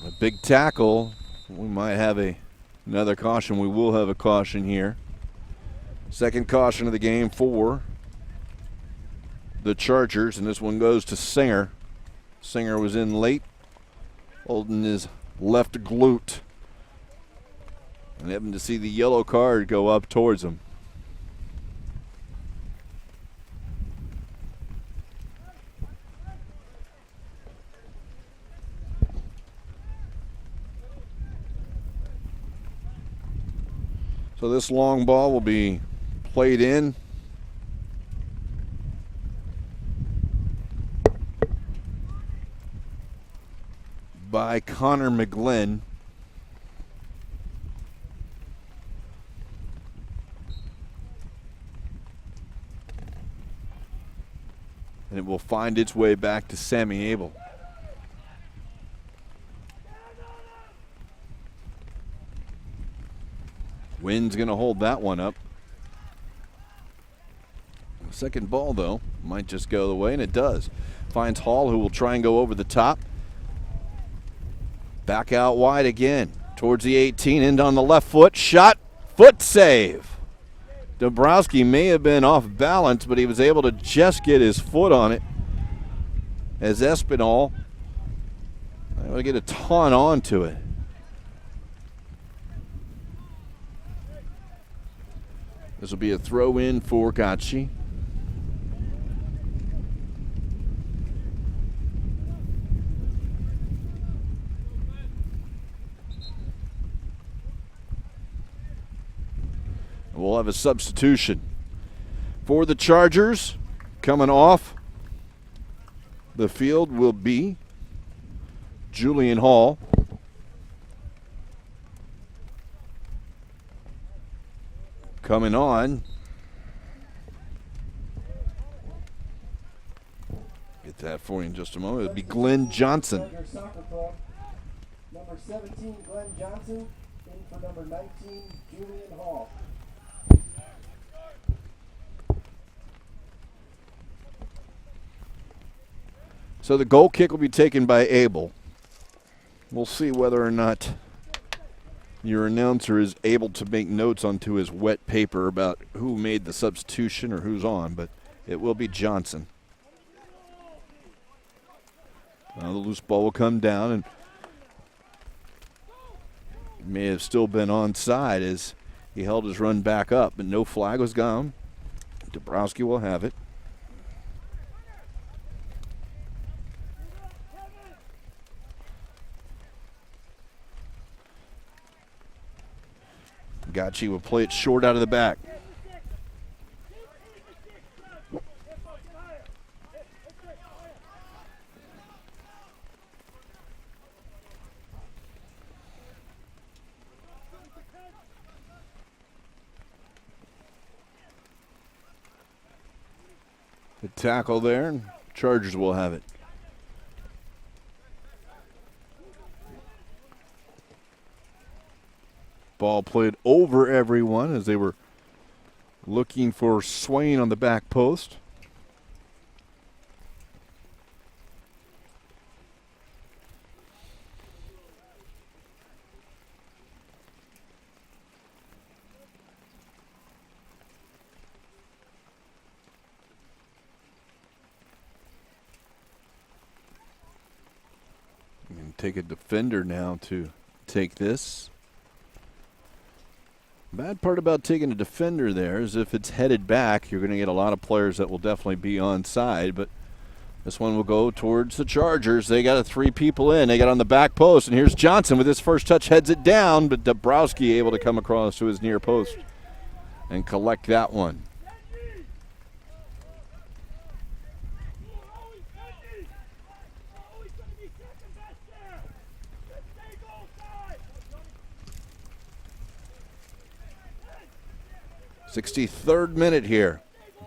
A big tackle. We might have another caution. We will have a caution here. Second caution of the game for the Chargers, and this one goes to Singer. Singer was in late, holding his left glute. And having to see the yellow card go up towards him. So this long ball will be played in. By Connor McGlynn. And it will find its way back to Sammy Abel. Wind's going to hold that one up. Second ball, though, might just go the way, and it does. Finds Hall, who will try and go over the top. Back out wide again, towards the 18, end on the left foot. Shot, foot save. Dabrowski may have been off balance, but he was able to just get his foot on it. As Espinal able to get a ton onto it. This will be a throw in for Gottschee. We'll have a substitution for the Chargers. Coming off the field will be Julian Hall. Coming on that for you in just a moment. It'll be Glenn Johnson. Soccer Club. Number 17, Glenn Johnson. In for number 19, Julian Hall. So the goal kick will be taken by Abel. We'll see whether or not your announcer is able to make notes onto his wet paper about who made the substitution or who's on, but it will be Johnson. Now the loose ball will come down, and may have still been onside as he held his run back up, but no flag was gone. Dabrowski will have it. Gottschee will play it short out of the back. The tackle there, and Chargers will have it. Ball played over everyone as they were looking for Swain on the back post. And take a defender now to take this. Bad part about taking a defender there is if it's headed back, you're going to get a lot of players that will definitely be onside, but this one will go towards the Chargers. They got 3 people in. They got on the back post, and here's Johnson with his first touch, heads it down, but Dabrowski able to come across to his near post and collect that one. .63rd minute here.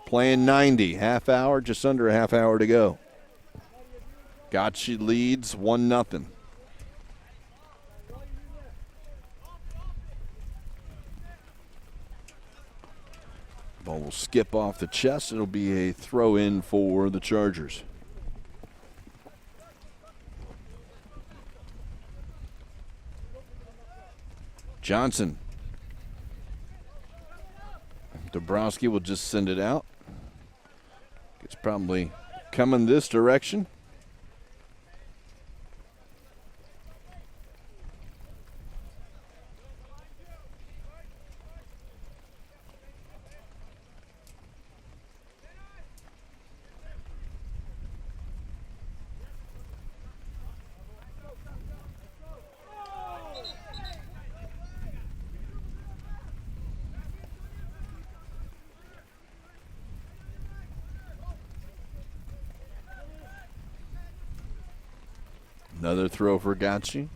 Playing 90. Half hour, just under a half hour to go. Gottschee leads 1-0. Ball will skip off the chest. It'll be a throw in for the Chargers. Johnson. Dabrowski will just send it out. It's probably coming this direction. Another throw for Gottschee.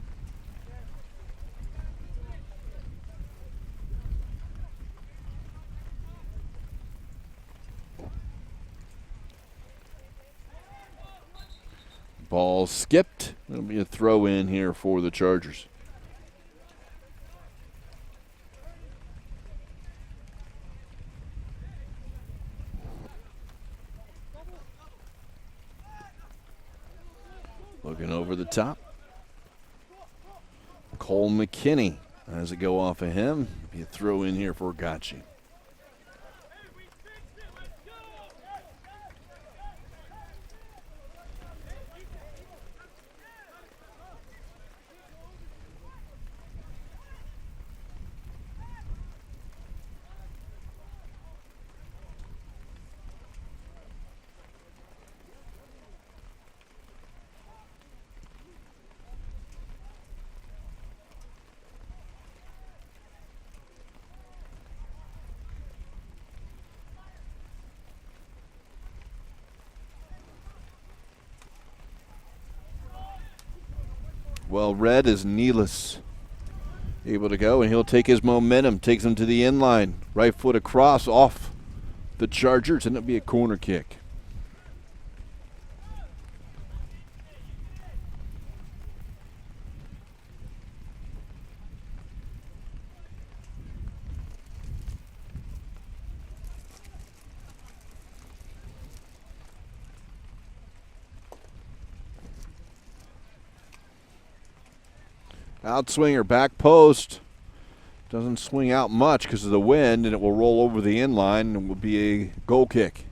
Ball skipped. It'll be a throw in here for the Chargers. Looking over the top. Cole McKinney. As it go off of him, be a throw in here for Gottschee. Well read is Nealis able to go, and he'll take his momentum, takes him to the end line. Right foot across off the Chargers, and it'll be a corner kick. Outswinger, back post. Doesn't swing out much because of the wind, and it will roll over the inline and it will be a goal kick.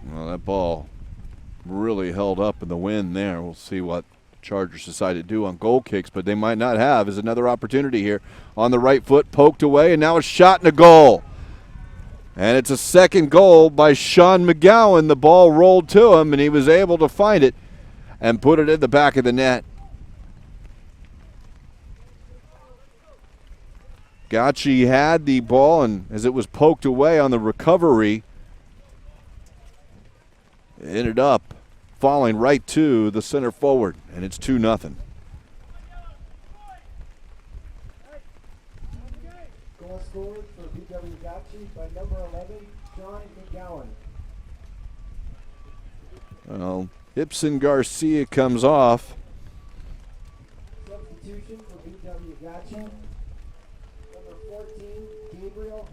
Well, that ball really held up in the wind there. We'll see what Chargers decide to do on goal kicks, but they might not have. Is another opportunity here on the right foot, poked away, and now a shot and a goal. And it's a second goal by Sean McGowan. The ball rolled to him, and he was able to find it and put it in the back of the net. Gottschee had the ball, and as it was poked away on the recovery, it ended up falling right to the center forward, and it's 2-0. Goal scored for BW Gottschee by number 11, Sean McGowan. Well, Ibsen Garcia comes off. Substitution for BW Gottschee. Number 14, Gabriel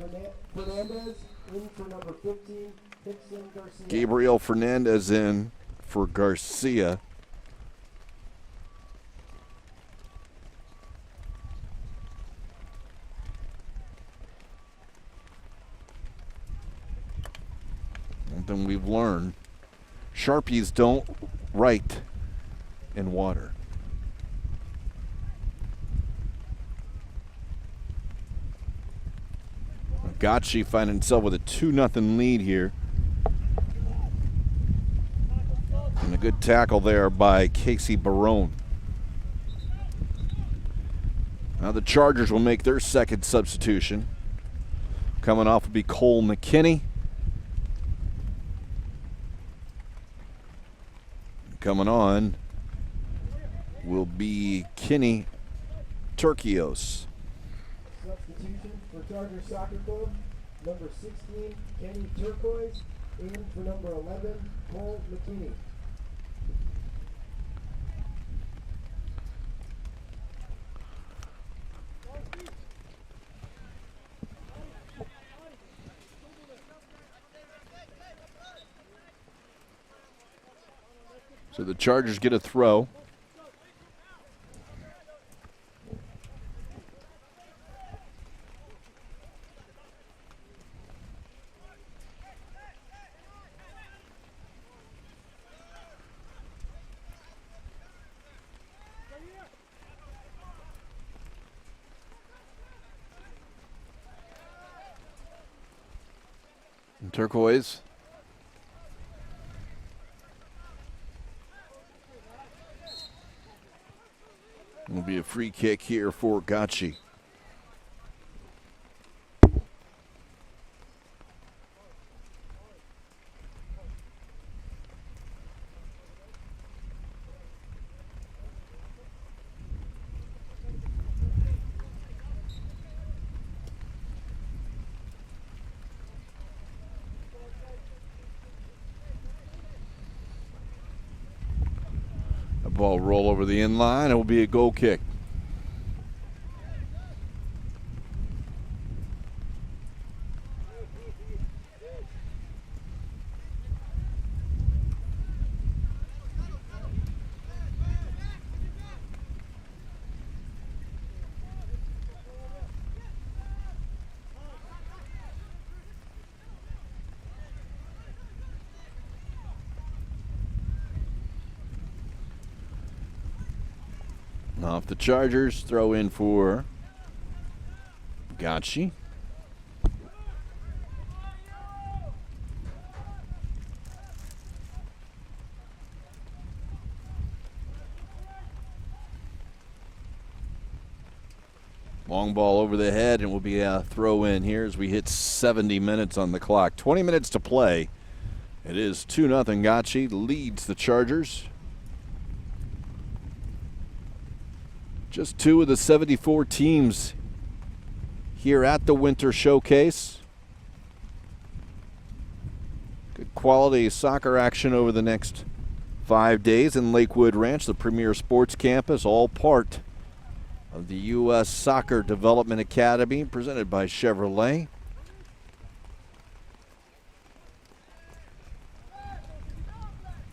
Fernandez in for number 15, Ibsen Garcia. Gabriel Fernandez in for Garcia. Something we've learned. Sharpies don't write in water. Gottschee finding himself with a 2-0 lead here. And a good tackle there by Casey Barone. Now the Chargers will make their second substitution. Coming off will be Cole McKinney. Coming on will be Kenny Turkios. Substitution for Chargers Soccer Club, number 16, Kenny Turquoise, in for number 11, Cole McKinney. So the Chargers get a throw. And Turquoise. Will be a free kick here for Gottschee. The ball roll over the end line. It will be a goal kick. Off the Chargers, throw in for Gottschee. Long ball over the head, and will be a throw in here as we hit 70 minutes on the clock. 20 minutes to play. It is 2-0. Gottschee leads the Chargers. Just two of the 74 teams here at the Winter Showcase. Good quality soccer action over the next 5 days in Lakewood Ranch, the premier sports campus, all part of the U.S. Soccer Development Academy, presented by Chevrolet.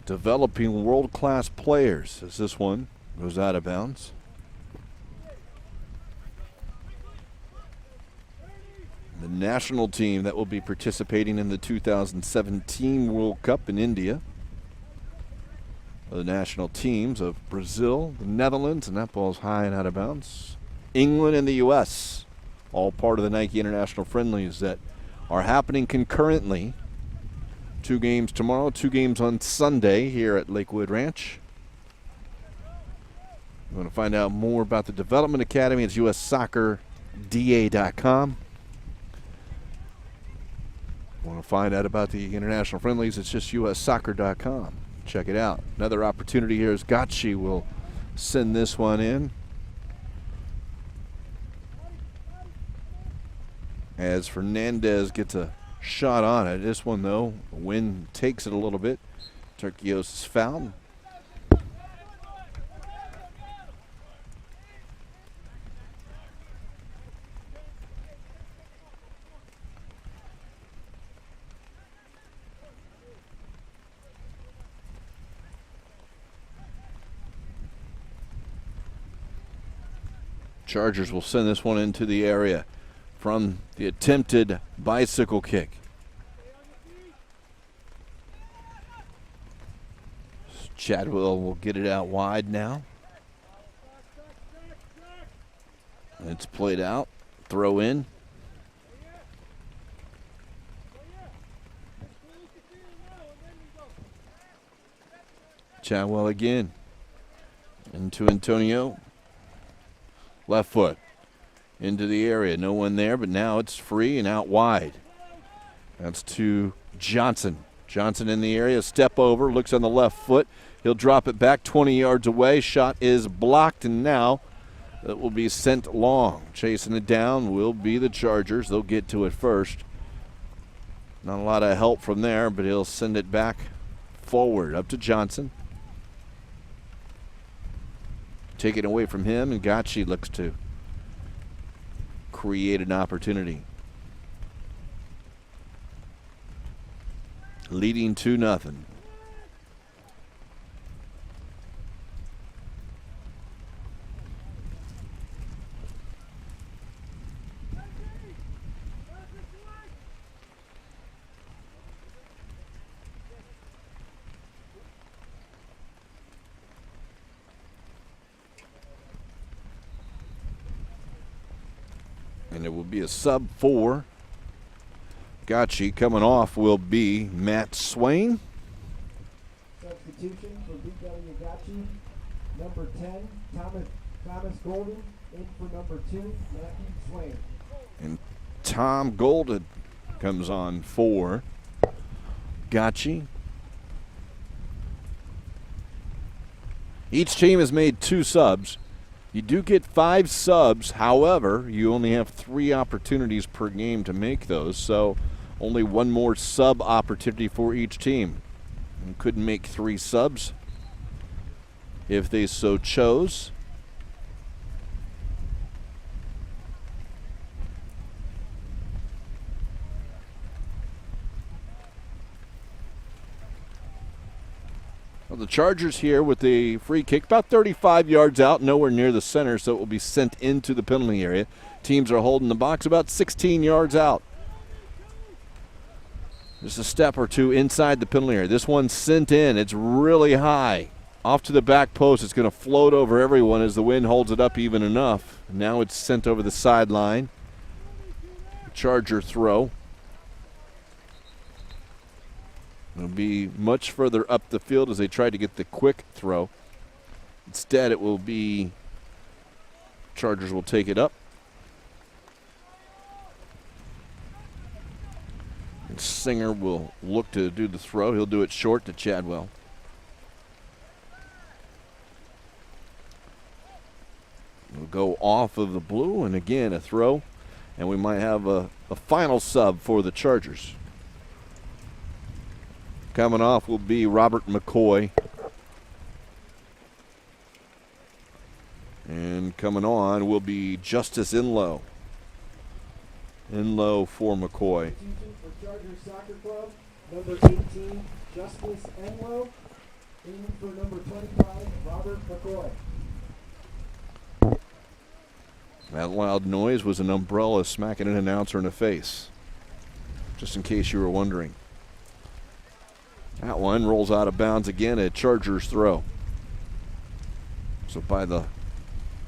Developing world-class players as this one goes out of bounds. The national team that will be participating in the 2017 World Cup in India. The national teams of Brazil, the Netherlands, and that ball's high and out of bounds. England and the U.S., all part of the Nike International Friendlies that are happening concurrently. 2 games tomorrow, 2 games on Sunday here at Lakewood Ranch. You want to find out more about the Development Academy? It's ussoccerda.com. Want to find out about the international friendlies? It's just ussoccer.com. Check it out. Another opportunity here is Gottschee will send this one in. As Fernandez gets a shot on it. This one, though, the wind takes it a little bit. Turquios is fouled. Chargers will send this one into the area from the attempted bicycle kick. Chadwell will get it out wide now. It's played out. Throw in. Chadwell again. Into Antonio. Left foot into the area. No one there, but now it's free and out wide. That's to Johnson. Johnson in the area. Step over. Looks on the left foot. He'll drop it back 20 yards away. Shot is blocked, and now that will be sent long. Chasing it down will be the Chargers. They'll get to it first. Not a lot of help from there, but he'll send it back forward up to Johnson. Take it away from him, and Gottschee looks to create an opportunity. Leading 2-0. And it will be a sub 4. Gottschee coming off will be Matt Swain. Substitution for BW Gottschee. Number 10, Thomas Golden. In for number 2, Matthew Swain. And Tom Golden comes on for Gottschee. Each team has made 2 subs. You do get 5 subs. However, you only have 3 opportunities per game to make those, so only 1 more sub opportunity for each team. You couldn't make 3 subs if they so chose. Well, the Chargers here with the free kick, about 35 yards out, nowhere near the center, so it will be sent into the penalty area. Teams are holding the box about 16 yards out. Just a step or 2 inside the penalty area. This one's sent in. It's really high. Off to the back post. It's going to float over everyone as the wind holds it up even enough. Now it's sent over the sideline. Charger throw. It'll be much further up the field as they try to get the quick throw. Instead, it will be Chargers will take it up. And Singer will look to do the throw. He'll do it short to Chadwell. It'll go off of the blue, and again, a throw and we might have a final sub for the Chargers. Coming off will be Robert McCoy. And coming on will be Justice Inlow. Inlow for McCoy. For Chargers Soccer Club, number 18, Justice Enlow. In for number 25, Robert McCoy. That loud noise was an umbrella smacking an announcer in the face. Just in case you were wondering. That one rolls out of bounds again at Chargers throw. So by the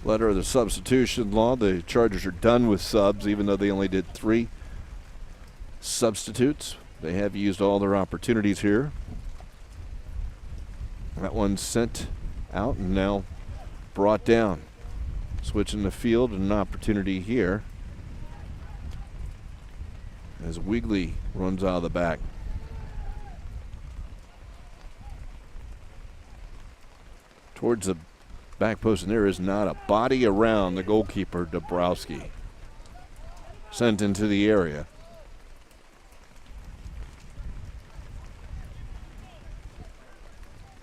letter of the substitution law, the Chargers are done with subs, even though they only did 3 substitutes. They have used all their opportunities here. That one's sent out and now brought down. Switching the field, and an opportunity here as Wigley runs out of the back. Towards the back post, and there is not a body around the goalkeeper, Dabrowski. Sent into the area.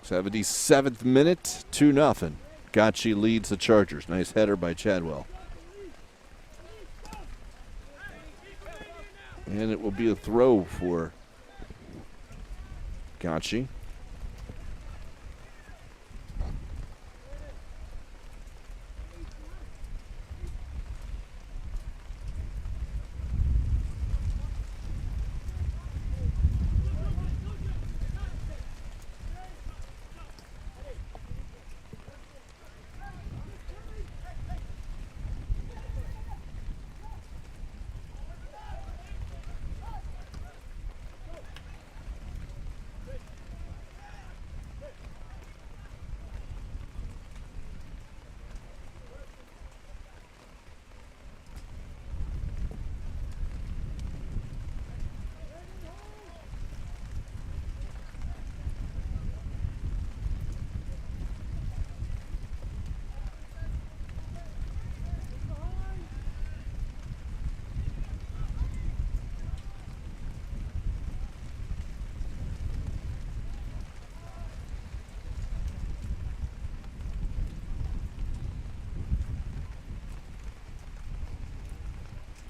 '77th minute, 2-0. Gottschee leads the Chargers. Nice header by Chadwell. And it will be a throw for Gottschee.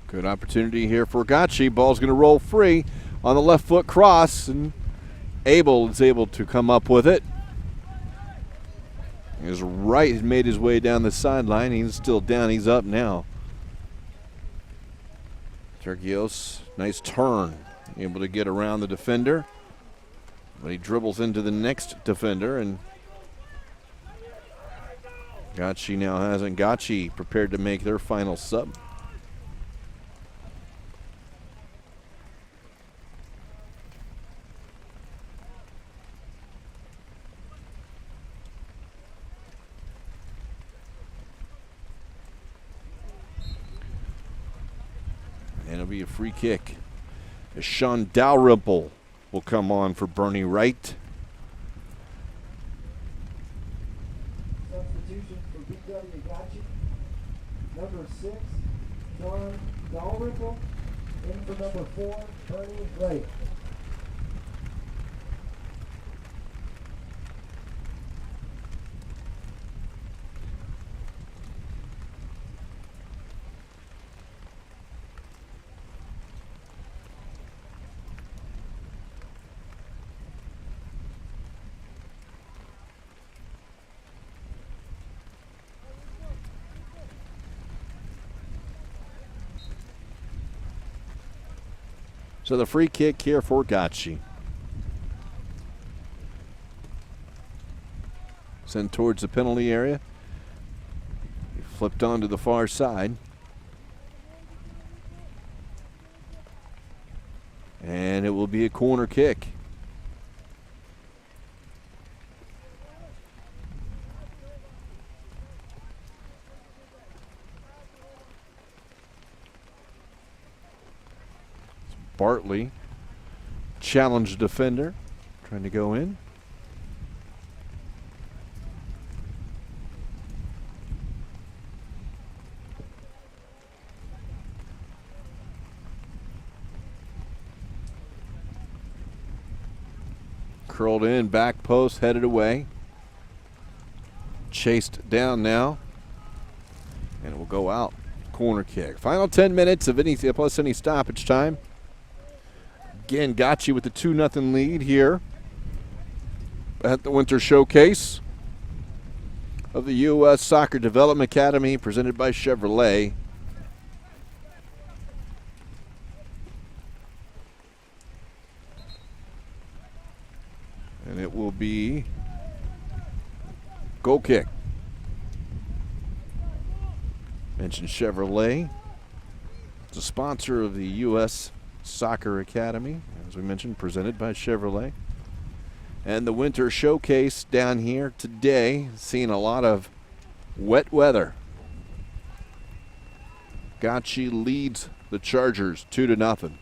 Good opportunity here for Gottschee. Ball's going to roll free on the left foot cross, and Abel is able to come up with it. His right has made his way down the sideline. He's still down. He's up now. Tergios, nice turn. Able to get around the defender. But he dribbles into the next defender, and Gottschee now hasn't. Gottschee prepared to make their final sub. And it'll be a free kick. As Sean Dalrymple will come on for Bernie Wright. Substitution for BW Gottschee. Number 6, Sean Dalrymple. In for number 4, Bernie Wright. So the free kick here for Gottschee. Sent towards the penalty area. He flipped onto the far side. And it will be a corner kick. Bartley, challenged defender, trying to go in. curled in, back post, headed away. Chased down now. And it will go out. Corner kick. Final 10 minutes of any plus any stoppage time. Again, Gottschee with the 2-0 lead here at the Winter Showcase of the U.S. Soccer Development Academy, presented by Chevrolet. And it will be goal kick. Mentioned Chevrolet. It's a sponsor of the U.S. Soccer Academy, as we mentioned, presented by Chevrolet. And the Winter Showcase down here today, seeing a lot of wet weather. Gottschee leads the Chargers 2-0.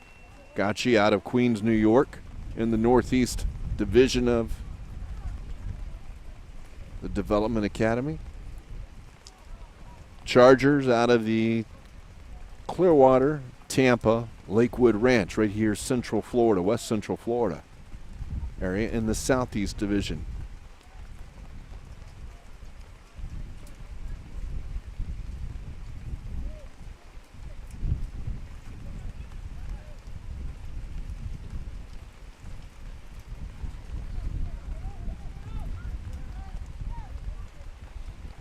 Gottschee out of Queens, New York, in the Northeast Division of the Development Academy. Chargers out of the Clearwater, Tampa, Lakewood Ranch, right here, Central Florida, West Central Florida area in the Southeast Division.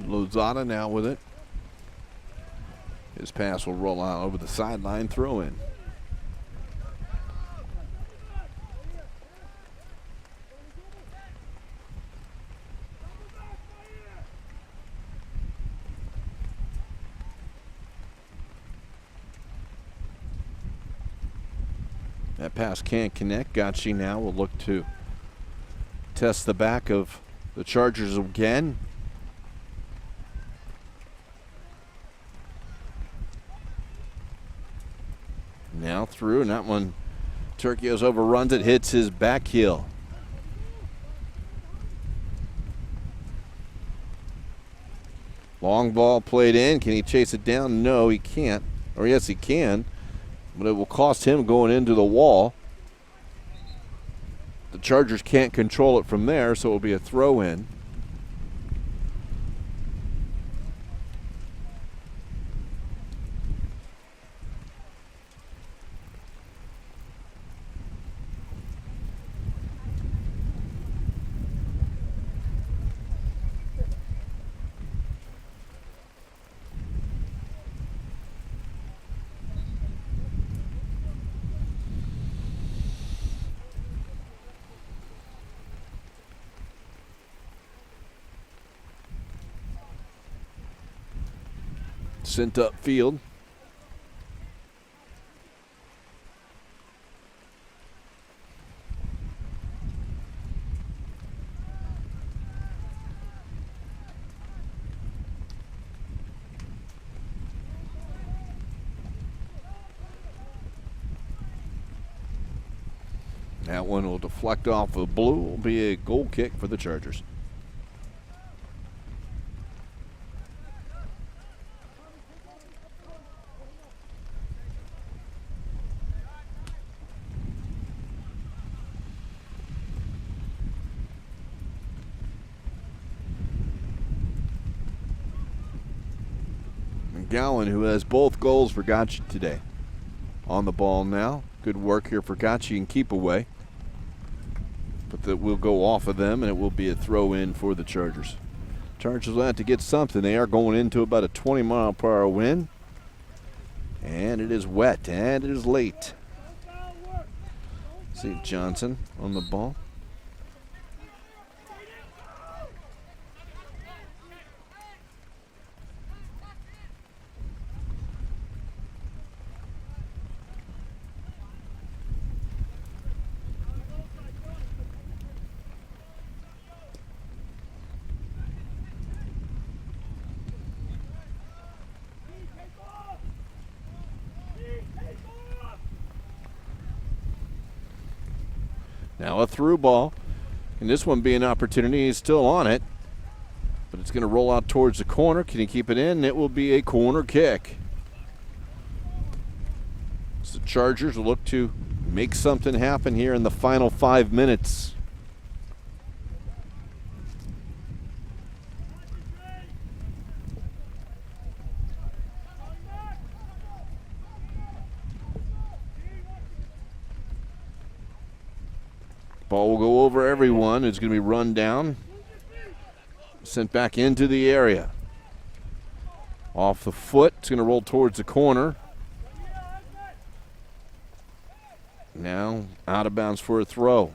Lozada now with it. His pass will roll out over the sideline, throw in. That pass can't connect. Gottschee now will look to test the back of the Chargers again. Now through, and that one, Turquios overruns it, hits his back heel. Long ball played in. Can he chase it down? No, he can't. Or yes, he can. But it will cost him going into the wall. The Chargers can't control it from there, so it will be a throw in. Sent up field. That one will deflect off of blue. Will be a goal kick for the Chargers. Gowan, who has both goals for Gottschee today. On the ball now. Good work here for Gottschee and keep away. But that will go off of them, and it will be a throw in for the Chargers. Chargers will have to get something. They are going into about a 20-mile-per-hour wind. And it is wet, and it is late. See Johnson on the ball. Now a through ball. And this one being an opportunity. He's still on it. But it's going to roll out towards the corner. Can he keep it in? It will be a corner kick. So the Chargers will look to make something happen here in the final 5 minutes Ball will go over everyone. It's going to be run down, sent back into the area. Off the foot, it's going to roll towards the corner. Now out of bounds for a throw.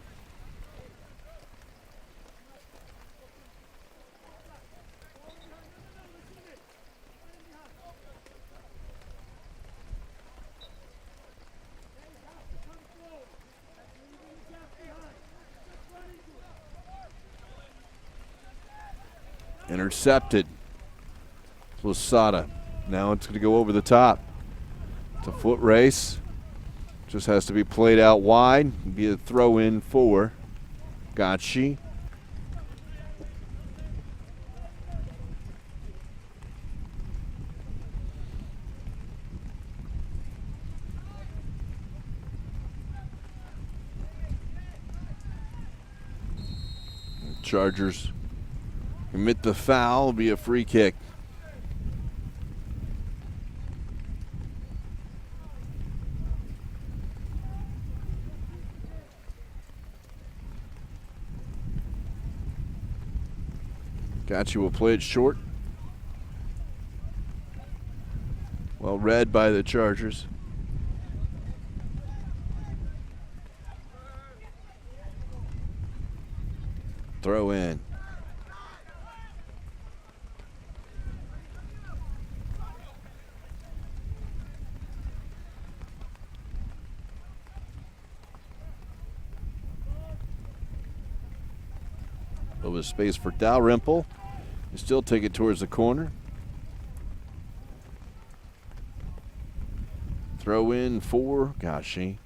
Intercepted. Losada. Now it's going to go over the top. It's a foot race. Just has to be played out wide. Be a throw in for Gottschee. Chargers commit the foul, be a free kick. Gottschee will play it short. Well read by the Chargers. Throw in. Over space for Dalrymple. You still take it towards the corner. Throw in for Gottschee.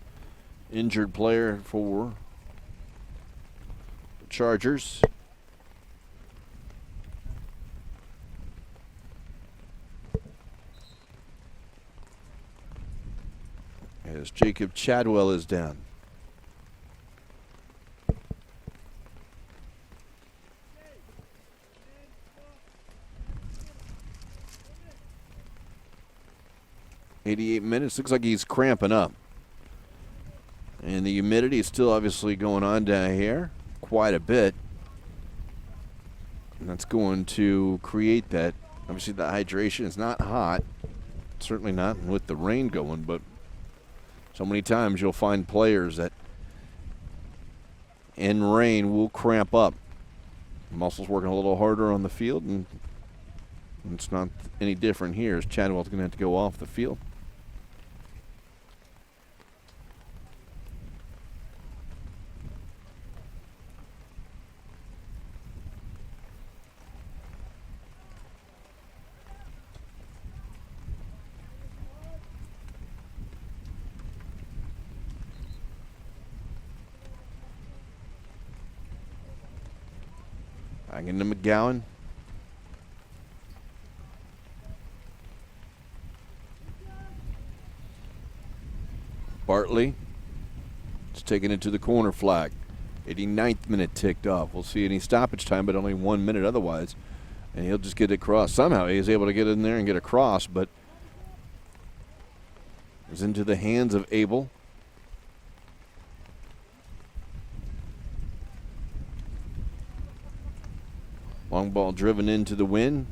Injured player for the Chargers. As Jacob Chadwell is down. .88 minutes. Looks like he's cramping up. And the humidity is still obviously going on down here quite a bit. And that's going to create that. Obviously the hydration is not hot. Certainly not with the rain going, but so many times you'll find players that in rain will cramp up. Muscles working a little harder on the field, and it's not any different here as Chadwell's going to have to go off the field. Back into McGowan. Bartley. It's taken it to the corner flag. 89th minute ticked off. We'll see any stoppage time, but only 1 minute otherwise. And he'll just get it across. Somehow he is able to get in there and get across, but it was into the hands of Abel. Long ball driven into the wind.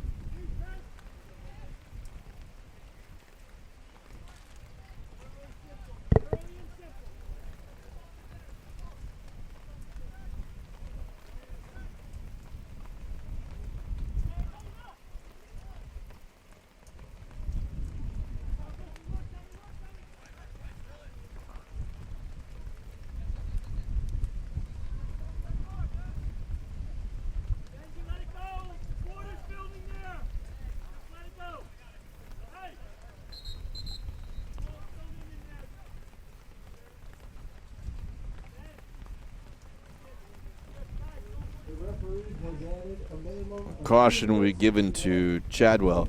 Caution will be given to Chadwell.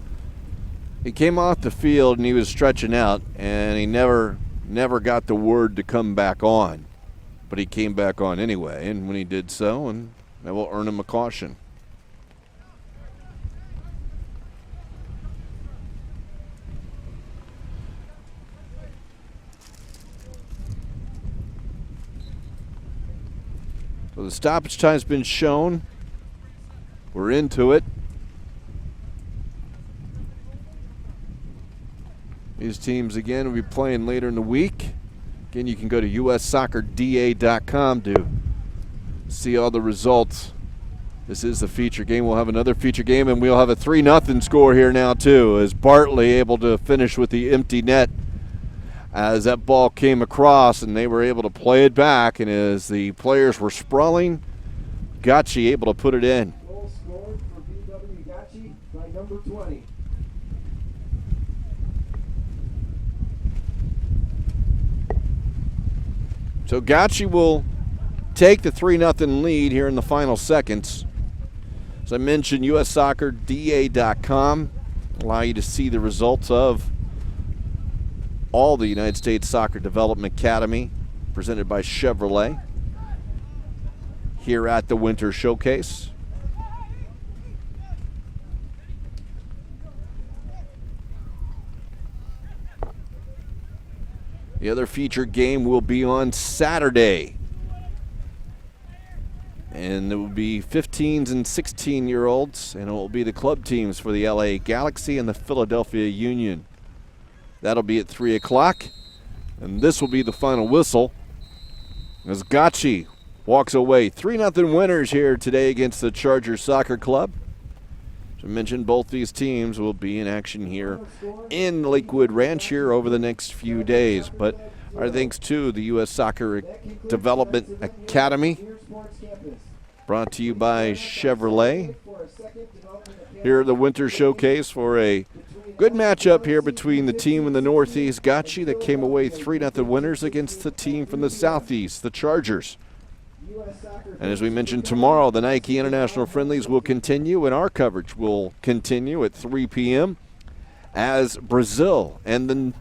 He came off the field and he was stretching out, and he never got the word to come back on. But he came back on anyway, and when he did so, and that will earn him a caution. So the stoppage time's been shown. We're into it. These teams, again, will be playing later in the week. Again, you can go to ussoccerda.com to see all the results. This is the feature game. We'll have another feature game, and we'll have a 3-0 score here now, too, as Bartley able to finish with the empty net as that ball came across, and they were able to play it back. And as the players were sprawling, Gottschee able to put it in. Goal scored for BW Gottschee by number 20. So Gottschee will take the 3-0 lead here in the final seconds. As I mentioned, ussoccerda.com allow you to see the results of all the United States Soccer Development Academy presented by Chevrolet here at the Winter Showcase. The other feature game will be on Saturday. And it will be 15s and 16-year-olds, and it will be the club teams for the LA Galaxy and the Philadelphia Union. That'll be at 3 o'clock, and this will be the final whistle as Gottschee walks away. 3-0 winners here today against the Chargers Soccer Club. As I mentioned, both these teams will be in action here in Lakewood Ranch here over the next few days. But our thanks to the U.S. Soccer Development Academy, brought to you by Chevrolet. Here at the Winter Showcase for a good matchup here between the team in the Northeast, Gottschee, that came away 3-0 winners against the team from the Southeast, the Chargers. And as we mentioned, tomorrow the Nike International Friendlies will continue, and our coverage will continue at 3 p.m. as Brazil and the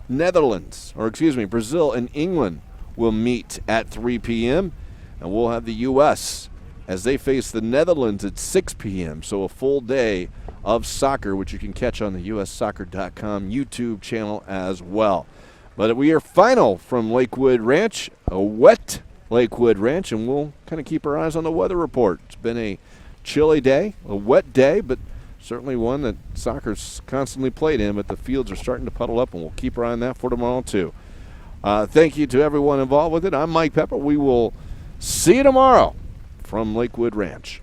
Netherlands, Brazil and England will meet at 3 p.m. And we'll have the U.S. as they face the Netherlands at 6 p.m. So a full day of soccer, which you can catch on the ussoccer.com YouTube channel as well. But we are final from Lakewood Ranch, a wet Lakewood Ranch, and we'll kind of keep our eyes on the weather report. It's been a chilly day, a wet day, but certainly one that soccer's constantly played in, but the fields are starting to puddle up, and we'll keep our eye on that for tomorrow too. Thank you to everyone involved with it. I'm Mike Pepper. We will see you tomorrow from Lakewood Ranch.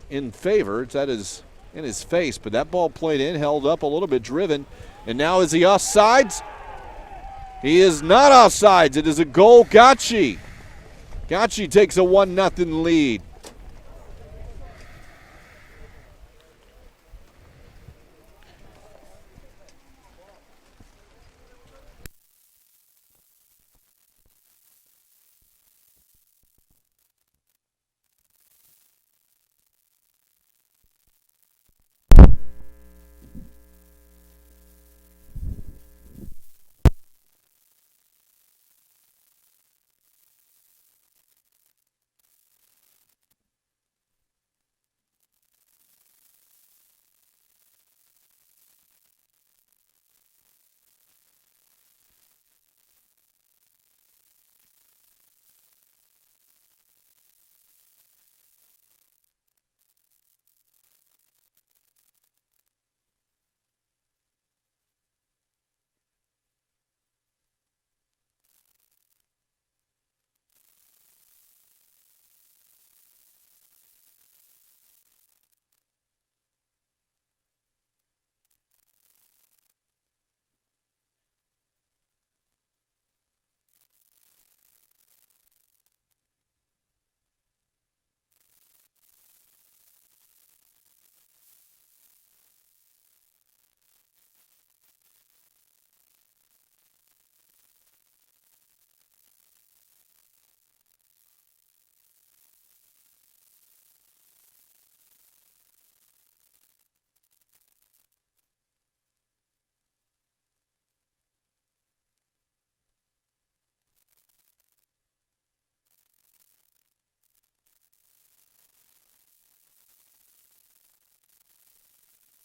In favor, it's in his face, but that ball played in, held up a little bit, driven, and now is he offsides? He is not offsides. It is a goal. Gottschee takes a 1-0 lead.